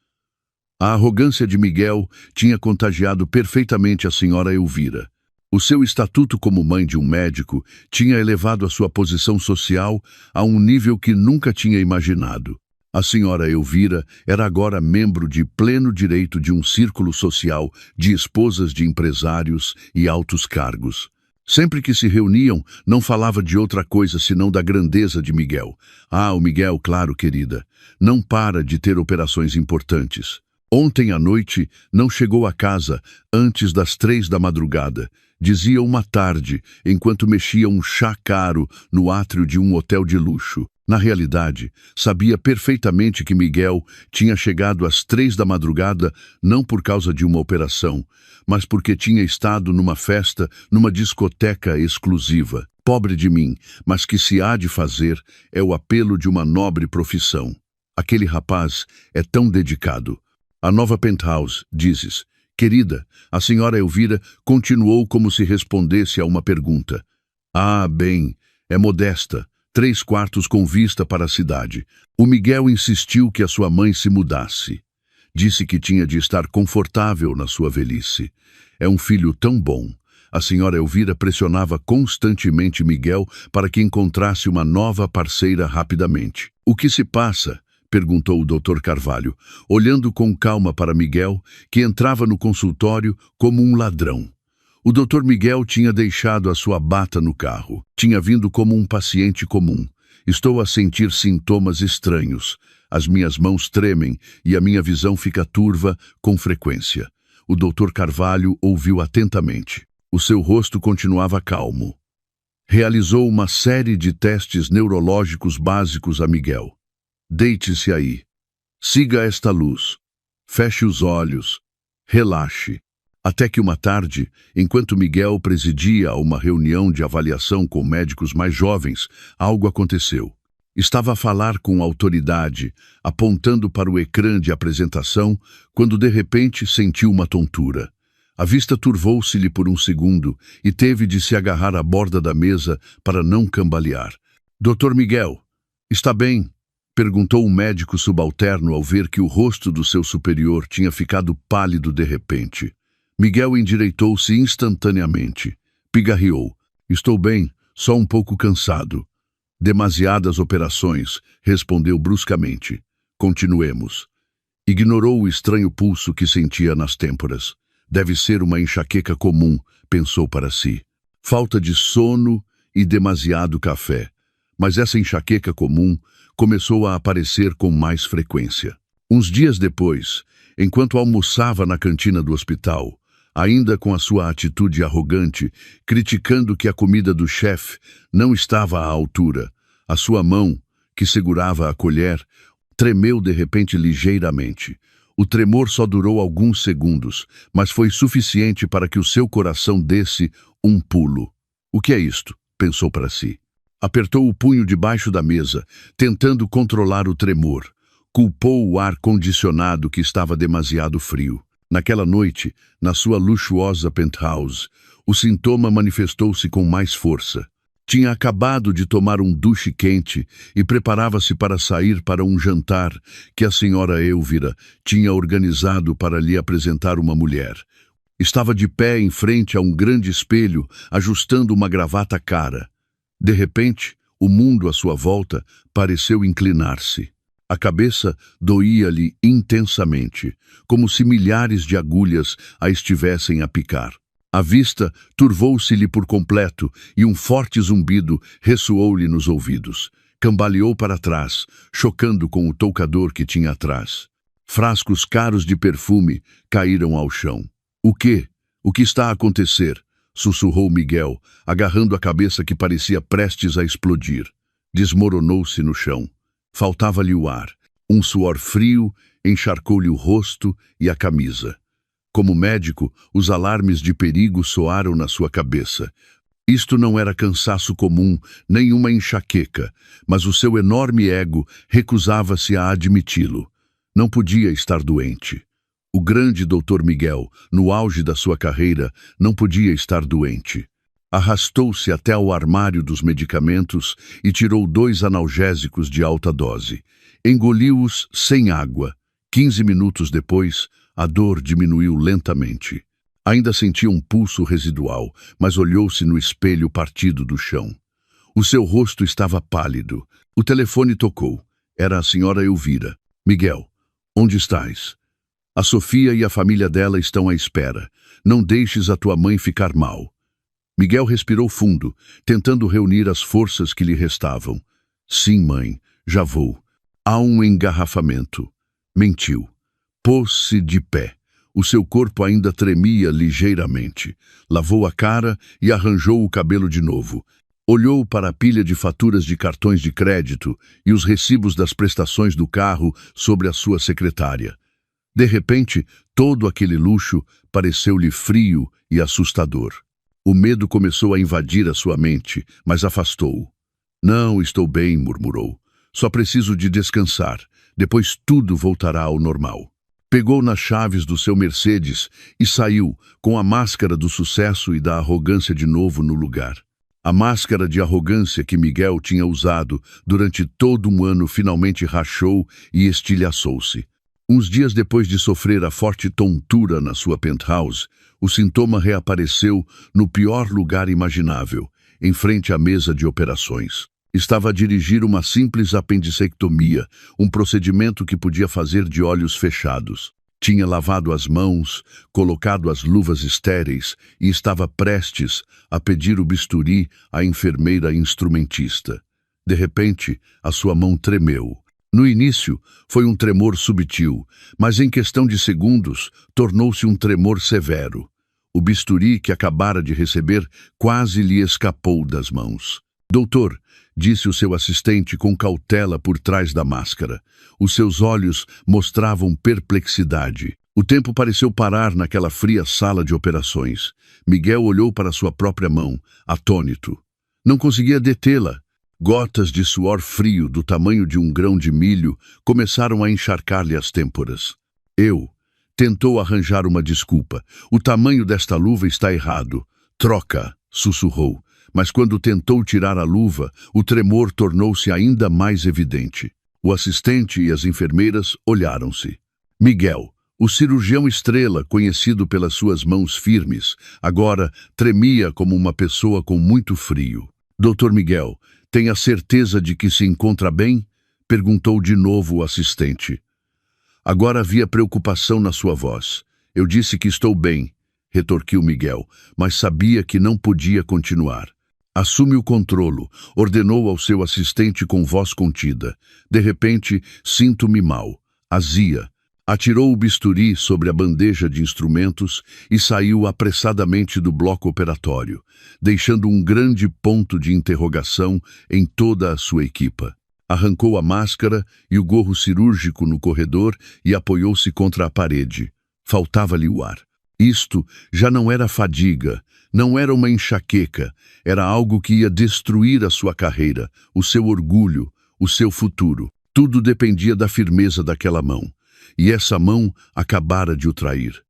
Speaker 1: A arrogância de Miguel tinha contagiado perfeitamente a senhora Elvira. O seu estatuto como mãe de um médico tinha elevado a sua posição social a um nível que nunca tinha imaginado. A senhora Elvira era agora membro de pleno direito de um círculo social de esposas de empresários e altos cargos. Sempre que se reuniam, não falava de outra coisa senão da grandeza de Miguel. Ah, o Miguel, claro, querida, não para de ter operações importantes. Ontem à noite não chegou a casa antes das 3 da madrugada. Dizia uma tarde, enquanto mexia um chá caro no átrio de um hotel de luxo. Na realidade, sabia perfeitamente que Miguel tinha chegado às 3 da madrugada não por causa de uma operação, mas porque tinha estado numa festa, numa discoteca exclusiva. Pobre de mim, mas que se há de fazer é o apelo de uma nobre profissão. Aquele rapaz é tão dedicado. A nova penthouse, dizes, Querida, a senhora Elvira continuou como se respondesse a uma pergunta. Ah, bem, é modesta, 3/4 com vista para a cidade. O Miguel insistiu que a sua mãe se mudasse. Disse que tinha de estar confortável na sua velhice. É um filho tão bom. A senhora Elvira pressionava constantemente Miguel para que encontrasse uma nova parceira rapidamente. O que se passa? Perguntou o Dr. Carvalho, olhando com calma para Miguel, que entrava no consultório como um ladrão. O Dr. Miguel tinha deixado a sua bata no carro. Tinha vindo como um paciente comum. Estou a sentir sintomas estranhos. As minhas mãos tremem e a minha visão fica turva com frequência. O Dr. Carvalho ouviu atentamente. O seu rosto continuava calmo. Realizou uma série de testes neurológicos básicos a Miguel. Deite-se aí. Siga esta luz. Feche os olhos. Relaxe. Até que uma tarde, enquanto Miguel presidia uma reunião de avaliação com médicos mais jovens, algo aconteceu. Estava a falar com autoridade, apontando para o ecrã de apresentação, quando de repente sentiu uma tontura. A vista turvou-se-lhe por um segundo e teve de se agarrar à borda da mesa para não cambalear. Dr. Miguel, está bem? Perguntou o médico subalterno ao ver que o rosto do seu superior tinha ficado pálido de repente. Miguel endireitou-se instantaneamente. Pigarreou. Estou bem, só um pouco cansado. Demasiadas operações, respondeu bruscamente. Continuemos. Ignorou o estranho pulso que sentia nas têmporas. Deve ser uma enxaqueca comum, pensou para si. Falta de sono e demasiado café. Mas essa enxaqueca comum começou a aparecer com mais frequência. Uns dias depois, enquanto almoçava na cantina do hospital, ainda com a sua atitude arrogante, criticando que a comida do chefe não estava à altura, a sua mão, que segurava a colher, tremeu de repente ligeiramente. O tremor só durou alguns segundos, mas foi suficiente para que o seu coração desse um pulo. O que é isto? Pensou para si. Apertou o punho debaixo da mesa, tentando controlar o tremor. Culpou o ar-condicionado que estava demasiado frio. Naquela noite, na sua luxuosa penthouse, o sintoma manifestou-se com mais força. Tinha acabado de tomar um duche quente e preparava-se para sair para um jantar que a senhora Elvira tinha organizado para lhe apresentar uma mulher. Estava de pé em frente a um grande espelho, ajustando uma gravata cara. De repente, o mundo à sua volta pareceu inclinar-se. A cabeça doía-lhe intensamente, como se milhares de agulhas a estivessem a picar. A vista turvou-se-lhe por completo e um forte zumbido ressoou-lhe nos ouvidos. Cambaleou para trás, chocando com o toucador que tinha atrás. Frascos caros de perfume caíram ao chão. O quê? O que está a acontecer? Sussurrou Miguel, agarrando a cabeça que parecia prestes a explodir. Desmoronou-se no chão. Faltava-lhe o ar. Um suor frio encharcou-lhe o rosto e a camisa. Como médico, os alarmes de perigo soaram na sua cabeça. Isto não era cansaço comum, nem uma enxaqueca, mas o seu enorme ego recusava-se a admiti-lo. Não podia estar doente. O grande Dr. Miguel, no auge da sua carreira, não podia estar doente. Arrastou-se até ao armário dos medicamentos e tirou 2 analgésicos de alta dose. Engoliu-os sem água. 15 minutos depois, a dor diminuiu lentamente. Ainda sentia um pulso residual, mas olhou-se no espelho partido do chão. O seu rosto estava pálido. O telefone tocou. Era a senhora Elvira. Miguel, onde estás? A Sofia e a família dela estão à espera. Não deixes a tua mãe ficar mal. Miguel respirou fundo, tentando reunir as forças que lhe restavam. Sim, mãe, já vou. Há um engarrafamento. Mentiu. Pôs-se de pé. O seu corpo ainda tremia ligeiramente. Lavou a cara e arranjou o cabelo de novo. Olhou para a pilha de faturas de cartões de crédito e os recibos das prestações do carro sobre a sua secretária. De repente, todo aquele luxo pareceu-lhe frio e assustador. O medo começou a invadir a sua mente, mas afastou-o. Não, estou bem, murmurou. Só preciso de descansar. Depois tudo voltará ao normal. Pegou nas chaves do seu Mercedes e saiu, com a máscara do sucesso e da arrogância de novo no lugar. A máscara de arrogância que Miguel tinha usado durante todo um ano finalmente rachou e estilhaçou-se. Uns dias depois de sofrer a forte tontura na sua penthouse, o sintoma reapareceu no pior lugar imaginável, em frente à mesa de operações. Estava a dirigir uma simples apendicectomia, um procedimento que podia fazer de olhos fechados. Tinha lavado as mãos, colocado as luvas estéreis e estava prestes a pedir o bisturi à enfermeira instrumentista. De repente, a sua mão tremeu. No início, foi um tremor subtil, mas em questão de segundos, tornou-se um tremor severo. O bisturi que acabara de receber quase lhe escapou das mãos. Doutor, disse o seu assistente com cautela por trás da máscara. Os seus olhos mostravam perplexidade. O tempo pareceu parar naquela fria sala de operações. Miguel olhou para sua própria mão, atônito. Não conseguia detê-la. Gotas de suor frio do tamanho de um grão de milho começaram a encharcar-lhe as têmporas. Tentou arranjar uma desculpa. O tamanho desta luva está errado. Troca, sussurrou. Mas quando tentou tirar a luva, o tremor tornou-se ainda mais evidente. O assistente e as enfermeiras olharam-se. Miguel, o cirurgião estrela, conhecido pelas suas mãos firmes, agora tremia como uma pessoa com muito frio. Doutor Miguel, tem a certeza de que se encontra bem? Perguntou de novo o assistente. Agora havia preocupação na sua voz. Eu disse que estou bem, retorquiu Miguel, mas sabia que não podia continuar. Assume o controlo, ordenou ao seu assistente com voz contida. De repente, sinto-me mal. Azia. Atirou o bisturi sobre a bandeja de instrumentos e saiu apressadamente do bloco operatório, deixando um grande ponto de interrogação em toda a sua equipa. Arrancou a máscara e o gorro cirúrgico no corredor e apoiou-se contra a parede. Faltava-lhe o ar. Isto já não era fadiga, não era uma enxaqueca, era algo que ia destruir a sua carreira, o seu orgulho, o seu futuro. Tudo dependia da firmeza daquela mão. E essa mão acabara de o trair.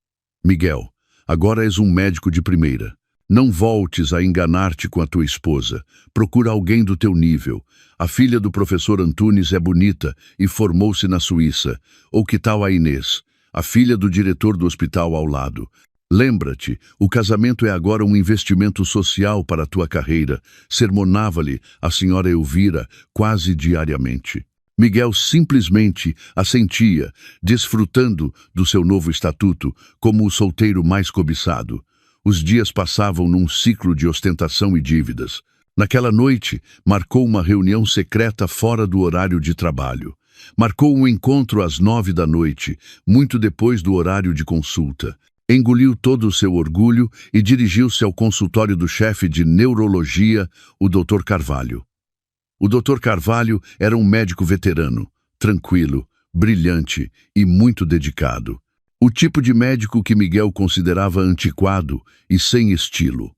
Speaker 1: Miguel, agora és um médico de primeira. Não voltes a enganar-te com a tua esposa. Procura alguém do teu nível. A filha do professor Antunes é bonita e formou-se na Suíça. Ou que tal a Inês, a filha do diretor do hospital ao lado? Lembra-te, o casamento é agora um investimento social para a tua carreira, sermonava-lhe a senhora Elvira quase diariamente. Miguel simplesmente assentia, desfrutando do seu novo estatuto como o solteiro mais cobiçado. Os dias passavam num ciclo de ostentação e dívidas. Naquela noite, marcou uma reunião secreta fora do horário de trabalho. Marcou um encontro às 9 da noite, muito depois do horário de consulta. Engoliu todo o seu orgulho e dirigiu-se ao consultório do chefe de neurologia, o Dr. Carvalho. O Dr. Carvalho era um médico veterano, tranquilo, brilhante e muito dedicado. O tipo de médico que Miguel considerava antiquado e sem estilo.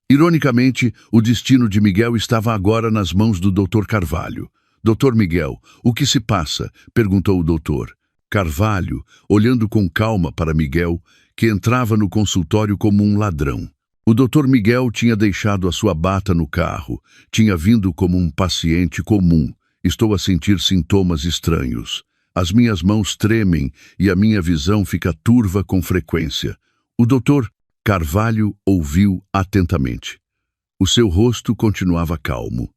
Speaker 1: Ironicamente, o destino de Miguel estava agora nas mãos do Dr. Carvalho. Dr. Miguel, o que se passa? Perguntou o doutor. Carvalho, olhando com calma para Miguel, que entrava no consultório como um ladrão. O Dr. Miguel tinha deixado a sua bata no carro. Tinha vindo como um paciente comum. Estou a sentir sintomas estranhos. As minhas mãos tremem e a minha visão fica turva com frequência. O Dr. Carvalho ouviu atentamente. O seu rosto continuava calmo.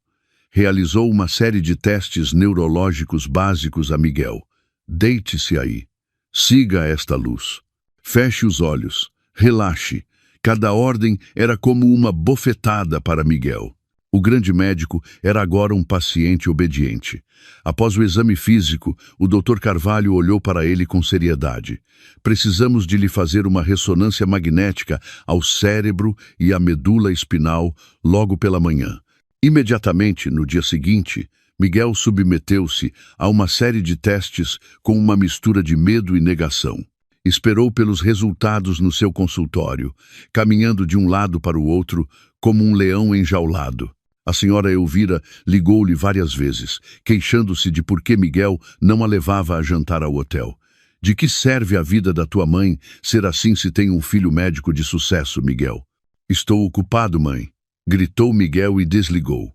Speaker 1: Realizou uma série de testes neurológicos básicos a Miguel. Deite-se aí. Siga esta luz. Feche os olhos. Relaxe. Cada ordem era como uma bofetada para Miguel. O grande médico era agora um paciente obediente. Após o exame físico, o Dr. Carvalho olhou para ele com seriedade. Precisamos de lhe fazer uma ressonância magnética ao cérebro e à medula espinal logo pela manhã. Imediatamente, no dia seguinte, Miguel submeteu-se a uma série de testes com uma mistura de medo e negação. Esperou pelos resultados no seu consultório, caminhando de um lado para o outro como um leão enjaulado. A senhora Elvira ligou-lhe várias vezes, queixando-se de por que Miguel não a levava a jantar ao hotel. De que serve a vida da tua mãe ser assim se tem um filho médico de sucesso, Miguel? Estou ocupado, mãe, gritou Miguel e desligou.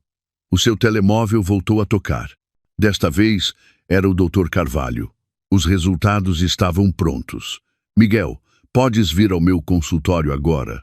Speaker 1: O seu telemóvel voltou a tocar. Desta vez, era o Dr. Carvalho. Os resultados estavam prontos. Miguel, podes vir ao meu consultório agora?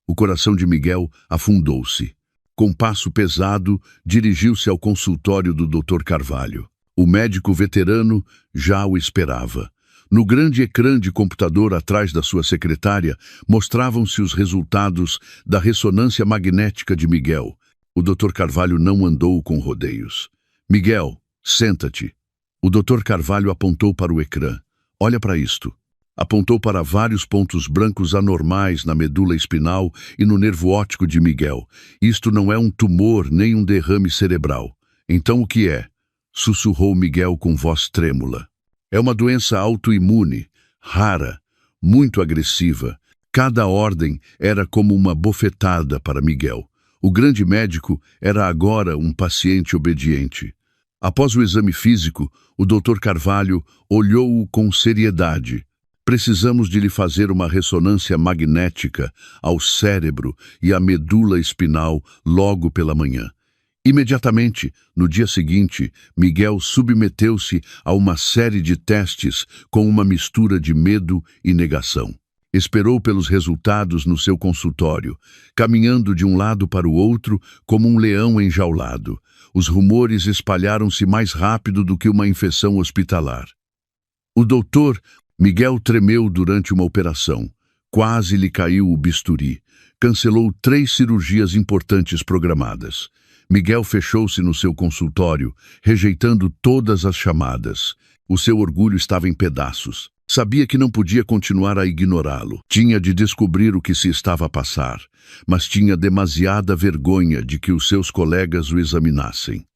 Speaker 1: O coração de Miguel afundou-se. Com passo pesado, dirigiu-se ao consultório do Dr. Carvalho. O médico veterano já o esperava. No grande ecrã de computador atrás da sua secretária, mostravam-se os resultados da ressonância magnética de Miguel. O Dr. Carvalho não andou com rodeios. Miguel, senta-te. O Dr. Carvalho apontou para o ecrã. Olha para isto. Apontou para vários pontos brancos anormais na medula espinal e no nervo óptico de Miguel. Isto não é um tumor nem um derrame cerebral. Então o que é? Sussurrou Miguel com voz trêmula. É uma doença autoimune, rara, muito agressiva. Cada ordem era como uma bofetada para Miguel. O grande médico era agora um paciente obediente. Após o exame físico, o Dr. Carvalho olhou-o com seriedade. Precisamos de lhe fazer uma ressonância magnética ao cérebro e à medula espinal logo pela manhã. Imediatamente, no dia seguinte, Miguel submeteu-se a uma série de testes com uma mistura de medo e negação. Esperou pelos resultados no seu consultório, caminhando de um lado para o outro como um leão enjaulado. Os rumores espalharam-se mais rápido do que uma infecção hospitalar. O doutor Miguel tremeu durante uma operação. Quase lhe caiu o bisturi. Cancelou 3 cirurgias importantes programadas. Miguel fechou-se no seu consultório, rejeitando todas as chamadas. O seu orgulho estava em pedaços. Sabia que não podia continuar a ignorá-lo. Tinha de descobrir o que se estava a passar, mas tinha demasiada vergonha de que os seus colegas o examinassem.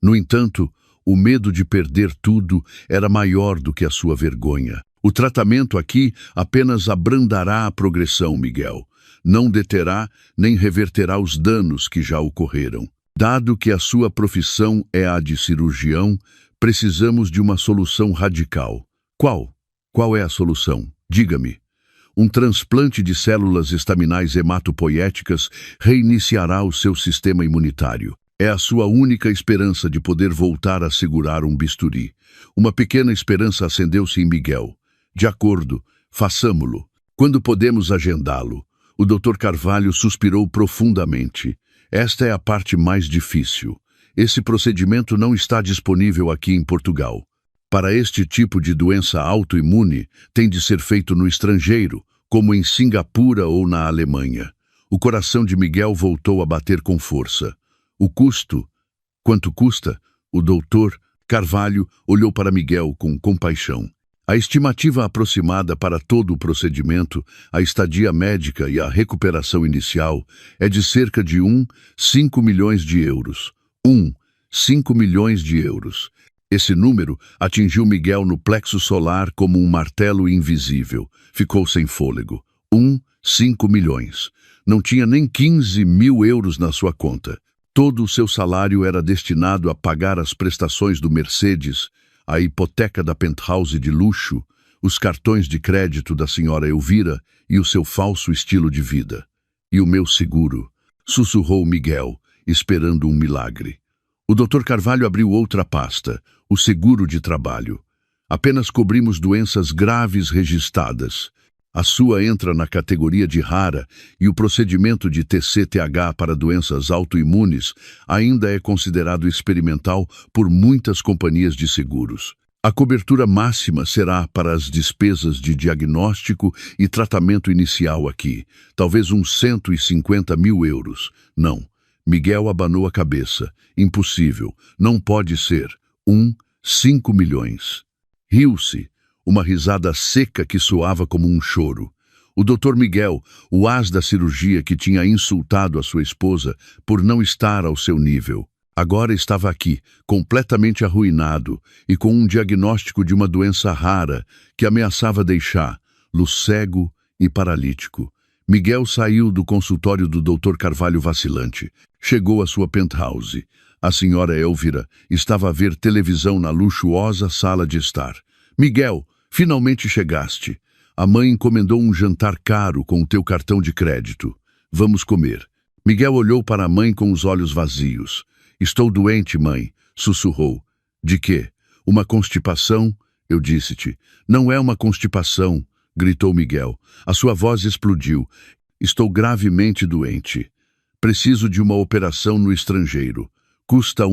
Speaker 1: No entanto, o medo de perder tudo era maior do que a sua vergonha. O tratamento aqui apenas abrandará a progressão, Miguel. Não deterá nem reverterá os danos que já ocorreram. Dado que a sua profissão é a de cirurgião, precisamos de uma solução radical. Qual? Qual é a solução? Diga-me. Um transplante de células estaminais hematopoéticas reiniciará o seu sistema imunitário. É a sua única esperança de poder voltar a segurar um bisturi. Uma pequena esperança acendeu-se em Miguel. De acordo, façamo-lo. Quando podemos agendá-lo? O Dr. Carvalho suspirou profundamente. Esta é a parte mais difícil. Esse procedimento não está disponível aqui em Portugal. Para este tipo de doença autoimune, tem de ser feito no estrangeiro, como em Singapura ou na Alemanha. O coração de Miguel voltou a bater com força. O custo? Quanto custa? O doutor Carvalho olhou para Miguel com compaixão. A estimativa aproximada para todo o procedimento, a estadia médica e a recuperação inicial é de cerca de 5 milhões de euros. 5 milhões de euros. Esse número atingiu Miguel no plexo solar como um martelo invisível. Ficou sem fôlego. 5 milhões. Não tinha nem 15 mil euros na sua conta. Todo o seu salário era destinado a pagar as prestações do Mercedes, a hipoteca da penthouse de luxo, os cartões de crédito da senhora Elvira e o seu falso estilo de vida. E o meu seguro, sussurrou Miguel, esperando um milagre. O Dr. Carvalho abriu outra pasta, o seguro de trabalho. Apenas cobrimos doenças graves registradas. A sua entra na categoria de rara e o procedimento de TCTH para doenças autoimunes ainda é considerado experimental por muitas companhias de seguros. A cobertura máxima será para as despesas de diagnóstico e tratamento inicial aqui, talvez uns 150 mil euros. Não. Miguel abanou a cabeça. Impossível. Não pode ser. 5 milhões. Riu-se. Uma risada seca que soava como um choro. O Dr. Miguel, o as da cirurgia que tinha insultado a sua esposa por não estar ao seu nível, agora estava aqui, completamente arruinado e com um diagnóstico de uma doença rara que ameaçava deixá-lo cego e paralítico. Miguel saiu do consultório do Dr. Carvalho vacilante. Chegou à sua penthouse. A senhora Elvira estava a ver televisão na luxuosa sala de estar. Miguel, Finalmente chegaste. A mãe encomendou um jantar caro com o teu cartão de crédito. Vamos comer. Miguel olhou para a mãe com os olhos vazios. Estou doente, mãe, sussurrou. De quê? Uma constipação? Eu disse-te. Não é uma constipação, gritou Miguel. A sua voz explodiu. Estou gravemente doente. Preciso de uma operação no estrangeiro. Custa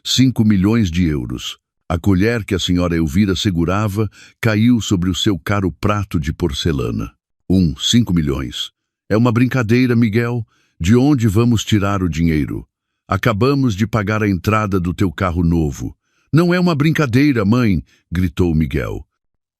Speaker 1: 5 milhões de euros. A colher que a senhora Elvira segurava caiu sobre o seu caro prato de porcelana. 5 milhões. É uma brincadeira, Miguel. De onde vamos tirar o dinheiro? Acabamos de pagar a entrada do teu carro novo. Não é uma brincadeira, mãe, gritou Miguel.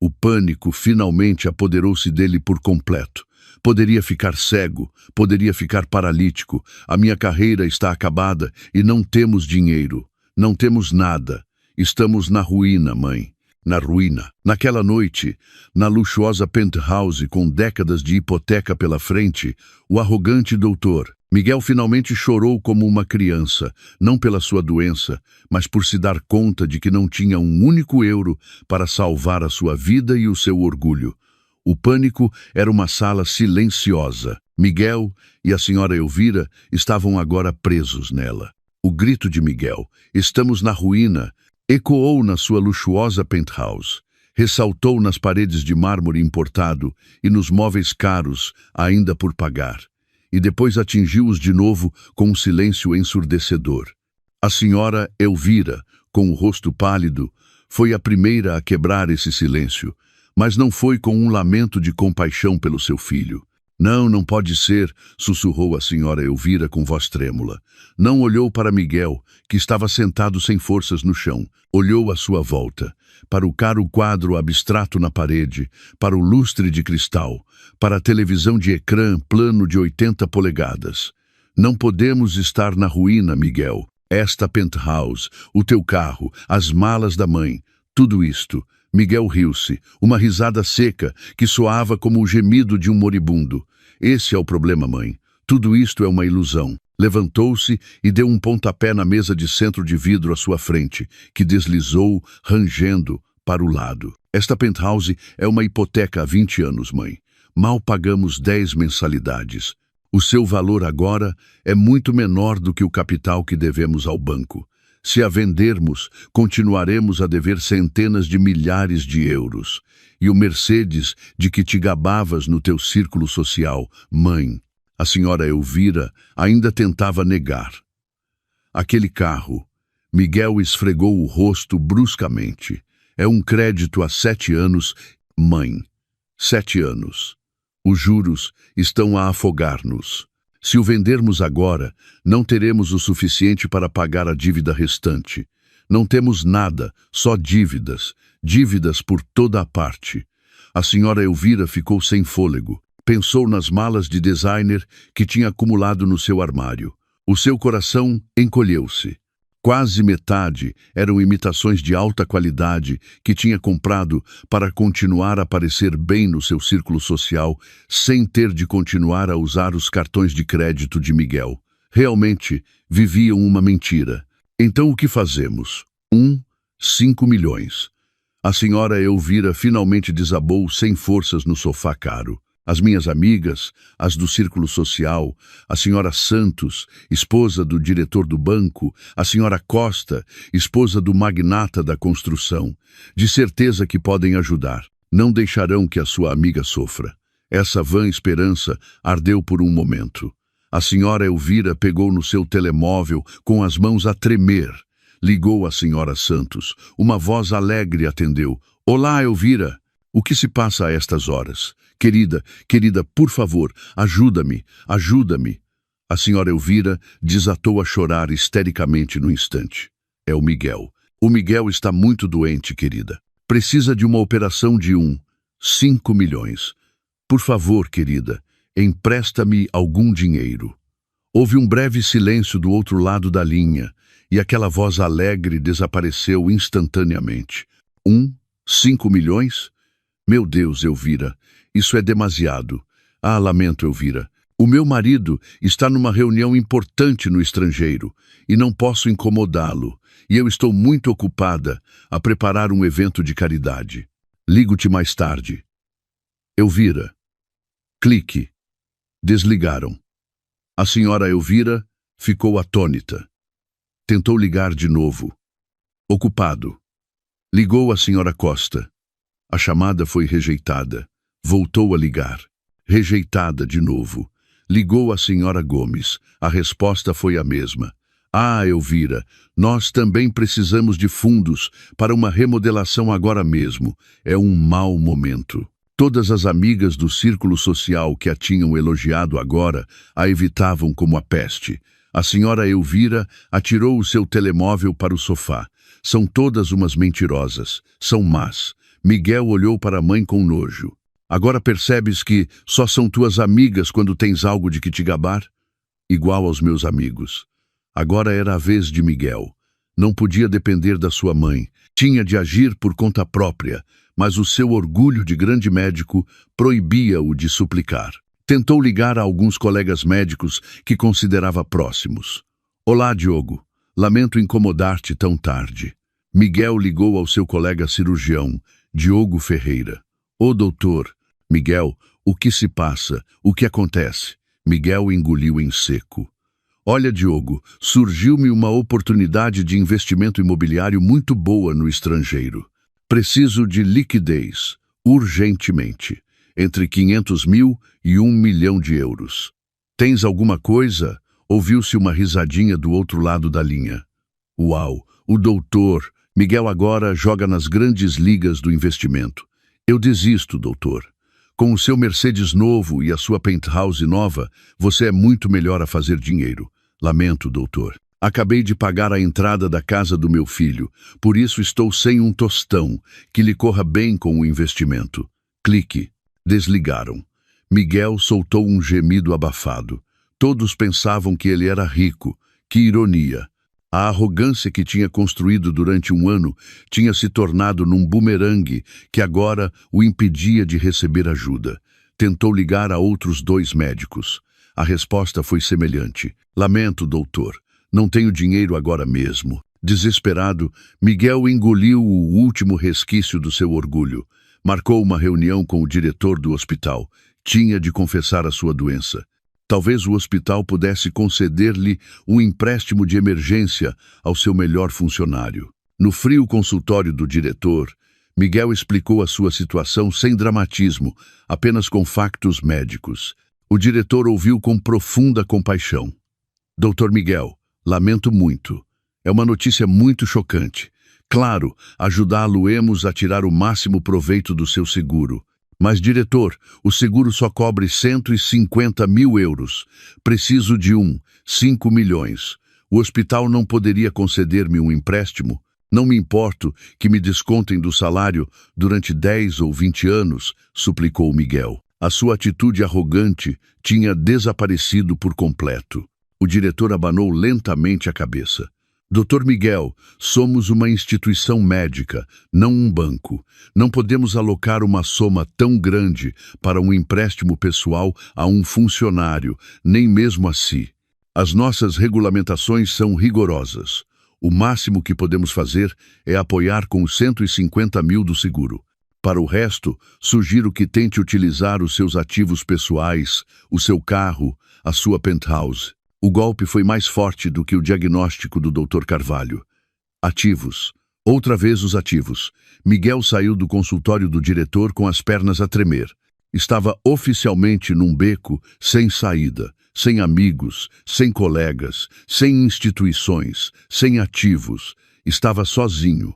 Speaker 1: O pânico finalmente apoderou-se dele por completo. Poderia ficar cego, poderia ficar paralítico. A minha carreira está acabada e não temos dinheiro. Não temos nada. Estamos na ruína, mãe. Na ruína. Naquela noite, na luxuosa penthouse com décadas de hipoteca pela frente, o arrogante doutor Miguel finalmente chorou como uma criança, não pela sua doença, mas por se dar conta de que não tinha um único euro para salvar a sua vida e o seu orgulho. O pânico era uma sala silenciosa. Miguel e a senhora Elvira estavam agora presos nela. O grito de Miguel, "Estamos na ruína", ecoou na sua luxuosa penthouse. Ressaltou nas paredes de mármore importado e nos móveis caros ainda por pagar. E depois atingiu-os de novo com um silêncio ensurdecedor. A senhora Elvira, com o rosto pálido, foi a primeira a quebrar esse silêncio, mas não foi com um lamento de compaixão pelo seu filho. "Não, não pode ser", sussurrou a senhora Elvira com voz trêmula. Não olhou para Miguel, que estava sentado sem forças no chão. Olhou à sua volta, para o caro quadro abstrato na parede, para o lustre de cristal, para a televisão de ecrã plano de 80 polegadas. "Não podemos estar na ruína, Miguel. Esta penthouse, o teu carro, as malas da mãe, tudo isto." Miguel riu-se, uma risada seca que soava como o gemido de um moribundo. "Esse é o problema, mãe. Tudo isto é uma ilusão." Levantou-se e deu um pontapé na mesa de centro de vidro à sua frente, que deslizou, rangendo, para o lado. "Esta penthouse é uma hipoteca há 20 anos, mãe. Mal pagamos 10 mensalidades. O seu valor agora é muito menor do que o capital que devemos ao banco. Se a vendermos, continuaremos a dever centenas de milhares de euros. E o Mercedes de que te gabavas no teu círculo social, mãe." A senhora Elvira ainda tentava negar. "Aquele carro." Miguel esfregou o rosto bruscamente. "É um crédito há 7 anos, mãe. 7 anos. Os juros estão a afogar-nos. Se o vendermos agora, não teremos o suficiente para pagar a dívida restante. Não temos nada, só dívidas, dívidas por toda a parte." A senhora Elvira ficou sem fôlego. Pensou nas malas de designer que tinha acumulado no seu armário. O seu coração encolheu-se. Quase metade eram imitações de alta qualidade que tinha comprado para continuar a parecer bem no seu círculo social, sem ter de continuar a usar os cartões de crédito de Miguel. Realmente, viviam uma mentira. Então o que fazemos? 5 milhões. A senhora Elvira finalmente desabou sem forças no sofá caro. As minhas amigas, as do círculo social, a senhora Santos, esposa do diretor do banco, a senhora Costa, esposa do magnata da construção, de certeza que podem ajudar. Não deixarão que a sua amiga sofra. Essa vã esperança ardeu por um momento. A senhora Elvira pegou no seu telemóvel com as mãos a tremer. Ligou a senhora Santos. Uma voz alegre atendeu. "Olá, Elvira. O que se passa a estas horas? Querida, por favor, ajuda-me, ajuda-me." A senhora Elvira desatou a chorar histericamente no instante. "É o Miguel. O Miguel está muito doente, querida. Precisa de uma operação de 5 milhões. Por favor, querida, empresta-me algum dinheiro." Houve um breve silêncio do outro lado da linha, e aquela voz alegre desapareceu instantaneamente. 5 milhões? Meu Deus, Elvira, isso é demasiado. Ah, lamento, Elvira. O meu marido está numa reunião importante no estrangeiro e não posso incomodá-lo, e eu estou muito ocupada a preparar um evento de caridade. Ligo-te mais tarde. Elvira. Clique. Desligaram. A senhora Elvira ficou atônita. Tentou ligar de novo. Ocupado. Ligou a senhora Costa. A chamada foi rejeitada. Voltou a ligar. Rejeitada de novo. Ligou a senhora Gomes. A resposta foi a mesma. Ah, Elvira, nós também precisamos de fundos para uma remodelação agora mesmo. É um mau momento. Todas as amigas do círculo social que a tinham elogiado agora a evitavam como a peste. A senhora Elvira atirou o seu telemóvel para o sofá. São todas umas mentirosas. São más. Miguel olhou para a mãe com nojo. Agora percebes que só são tuas amigas quando tens algo de que te gabar? Igual aos meus amigos. Agora era a vez de Miguel. Não podia depender da sua mãe. Tinha de agir por conta própria, mas o seu orgulho de grande médico proibia-o de suplicar. Tentou ligar a alguns colegas médicos que considerava próximos. Olá, Diogo. Lamento incomodar-te tão tarde. Miguel ligou ao seu colega cirurgião, Diogo Ferreira. Ô, doutor. Miguel, o que se passa? O que acontece? Miguel engoliu em seco. Olha, Diogo, surgiu-me uma oportunidade de investimento imobiliário muito boa no estrangeiro. Preciso de liquidez, urgentemente, entre 500 mil e 1 milhão de euros. Tens alguma coisa? Ouviu-se uma risadinha do outro lado da linha. Uau, o doutor. Miguel agora joga nas grandes ligas do investimento. Eu desisto, doutor. Com o seu Mercedes novo e a sua penthouse nova, você é muito melhor a fazer dinheiro. Lamento, doutor. Acabei de pagar a entrada da casa do meu filho, por isso estou sem um tostão. Que lhe corra bem com o investimento. Clique. Desligaram. Miguel soltou um gemido abafado. Todos pensavam que ele era rico. Que ironia. A arrogância que tinha construído durante um ano tinha se tornado num bumerangue que agora o impedia de receber ajuda. Tentou ligar a outros 2 médicos. A resposta foi semelhante. Lamento, doutor. Não tenho dinheiro agora mesmo. Desesperado, Miguel engoliu o último resquício do seu orgulho. Marcou uma reunião com o diretor do hospital. Tinha de confessar a sua doença. Talvez o hospital pudesse conceder-lhe um empréstimo de emergência ao seu melhor funcionário. No frio consultório do diretor, Miguel explicou a sua situação sem dramatismo, apenas com factos médicos. O diretor ouviu com profunda compaixão. Doutor Miguel, lamento muito. É uma notícia muito chocante. Claro, ajudá-lo-emos a tirar o máximo proveito do seu seguro. Mas, diretor, o seguro só cobre 150 mil euros. Preciso de 5 milhões. O hospital não poderia conceder-me um empréstimo? Não me importo que me descontem do salário durante 10 ou 20 anos, suplicou Miguel. A sua atitude arrogante tinha desaparecido por completo. O diretor abanou lentamente a cabeça. Doutor Miguel, somos uma instituição médica, não um banco. Não podemos alocar uma soma tão grande para um empréstimo pessoal a um funcionário, nem mesmo a si. As nossas regulamentações são rigorosas. O máximo que podemos fazer é apoiar com 150 mil do seguro. Para o resto, sugiro que tente utilizar os seus ativos pessoais, o seu carro, a sua penthouse. O golpe foi mais forte do que o diagnóstico do Dr. Carvalho. Ativos. Outra vez os ativos. Miguel saiu do consultório do diretor com as pernas a tremer. Estava oficialmente num beco, sem saída, sem amigos, sem colegas, sem instituições, sem ativos. Estava sozinho.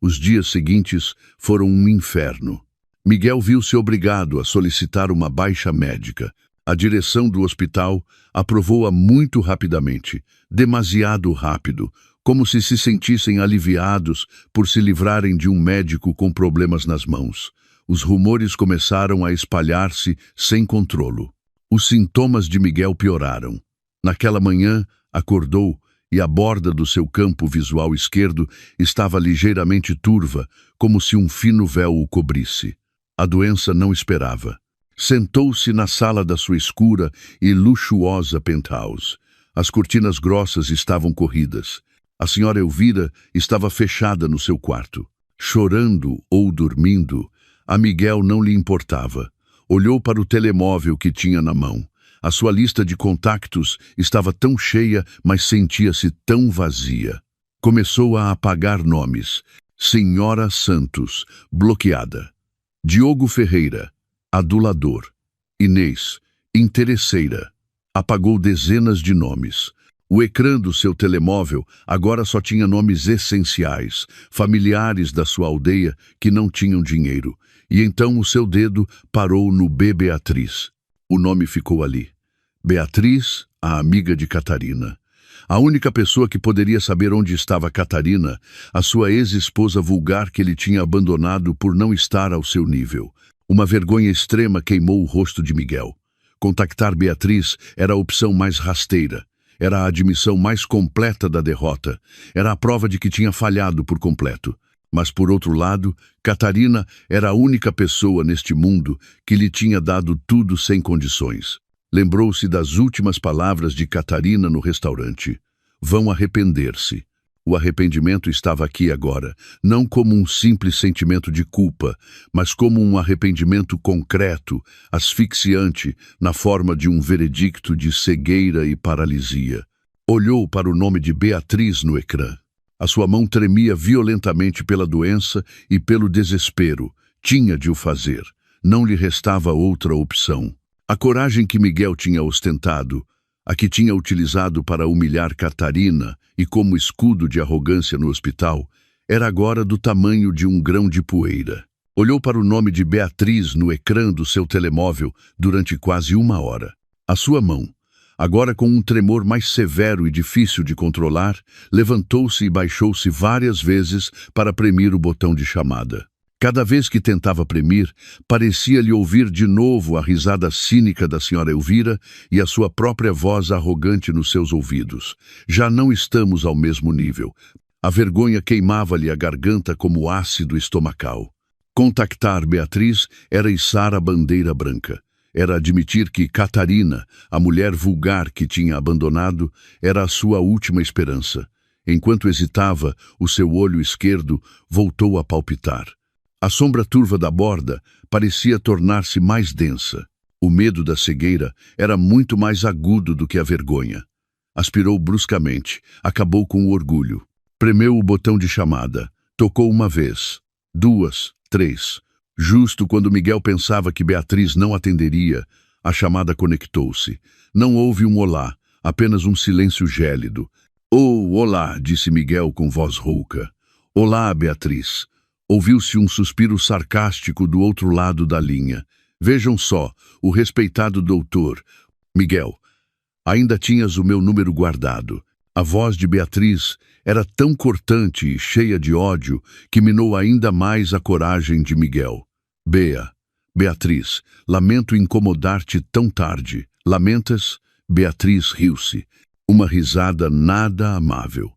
Speaker 1: Os dias seguintes foram um inferno. Miguel viu-se obrigado a solicitar uma baixa médica. A direção do hospital aprovou-a muito rapidamente, demasiado rápido, como se sentissem aliviados por se livrarem de um médico com problemas nas mãos. Os rumores começaram a espalhar-se sem controlo. Os sintomas de Miguel pioraram. Naquela manhã, acordou e a borda do seu campo visual esquerdo estava ligeiramente turva, como se um fino véu o cobrisse. A doença não esperava. Sentou-se na sala da sua escura e luxuosa penthouse. As cortinas grossas estavam corridas. A senhora Elvira estava fechada no seu quarto. Chorando ou dormindo, A Miguel não lhe importava. Olhou para o telemóvel que tinha na mão. A sua lista de contactos estava tão cheia, mas sentia-se tão vazia. Começou a apagar nomes. Senhora Santos, bloqueada. Diogo Ferreira, adulador. Inês, interesseira. Apagou dezenas de nomes. O ecrã do seu telemóvel agora só tinha nomes essenciais, familiares da sua aldeia que não tinham dinheiro. E então o seu dedo parou no B. Beatriz. O nome ficou ali. Beatriz, a amiga de Catarina. A única pessoa que poderia saber onde estava Catarina, a sua ex-esposa vulgar que ele tinha abandonado por não estar ao seu nível. Uma vergonha extrema queimou o rosto de Miguel. Contactar Beatriz era a opção mais rasteira. Era a admissão mais completa da derrota. Era a prova de que tinha falhado por completo. Mas, por outro lado, Catarina era a única pessoa neste mundo que lhe tinha dado tudo sem condições. Lembrou-se das últimas palavras de Catarina no restaurante. Vão arrepender-se. O arrependimento estava aqui agora, não como um simples sentimento de culpa, mas como um arrependimento concreto, asfixiante, na forma de um veredicto de cegueira e paralisia. Olhou para o nome de Beatriz no ecrã. A sua mão tremia violentamente pela doença e pelo desespero. Tinha de o fazer. Não lhe restava outra opção. A coragem que Miguel tinha ostentado, a que tinha utilizado para humilhar Catarina e como escudo de arrogância no hospital, era agora do tamanho de um grão de poeira. Olhou para o nome de Beatriz no ecrã do seu telemóvel durante quase 1 hora. A sua mão, agora com um tremor mais severo e difícil de controlar, levantou-se e baixou-se várias vezes para premir o botão de chamada. Cada vez que tentava premir, parecia-lhe ouvir de novo a risada cínica da senhora Elvira e a sua própria voz arrogante nos seus ouvidos. Já não estamos ao mesmo nível. A vergonha queimava-lhe a garganta como ácido estomacal. Contactar Beatriz era içar a bandeira branca. Era admitir que Catarina, a mulher vulgar que tinha abandonado, era a sua última esperança. Enquanto hesitava, o seu olho esquerdo voltou a palpitar. A sombra turva da borda parecia tornar-se mais densa. O medo da cegueira era muito mais agudo do que a vergonha. Aspirou bruscamente, acabou com o orgulho. Premeu o botão de chamada. Tocou 1 vez, 2, 3. Justo quando Miguel pensava que Beatriz não atenderia, a chamada conectou-se. Não houve um olá, apenas um silêncio gélido. Oh, olá, disse Miguel com voz rouca. Olá, Beatriz. Ouviu-se um suspiro sarcástico do outro lado da linha. Vejam só, o respeitado doutor. Miguel, ainda tinhas o meu número guardado. A voz de Beatriz era tão cortante e cheia de ódio que minou ainda mais a coragem de Miguel. Beatriz, lamento incomodar-te tão tarde. Lamentas? Beatriz riu-se. Uma risada nada amável.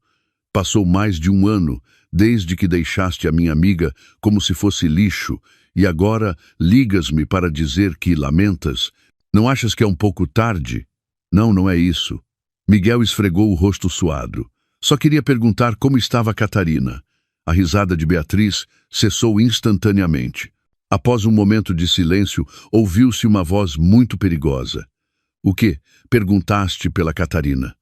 Speaker 1: Passou mais de 1 ano desde que deixaste a minha amiga como se fosse lixo, e agora ligas-me para dizer que lamentas? Não achas que é um pouco tarde? Não, não é isso. Miguel esfregou o rosto suado. Só queria perguntar como estava Catarina. A risada de Beatriz cessou instantaneamente. Após um momento de silêncio, ouviu-se uma voz muito perigosa. O quê? Perguntaste pela Catarina.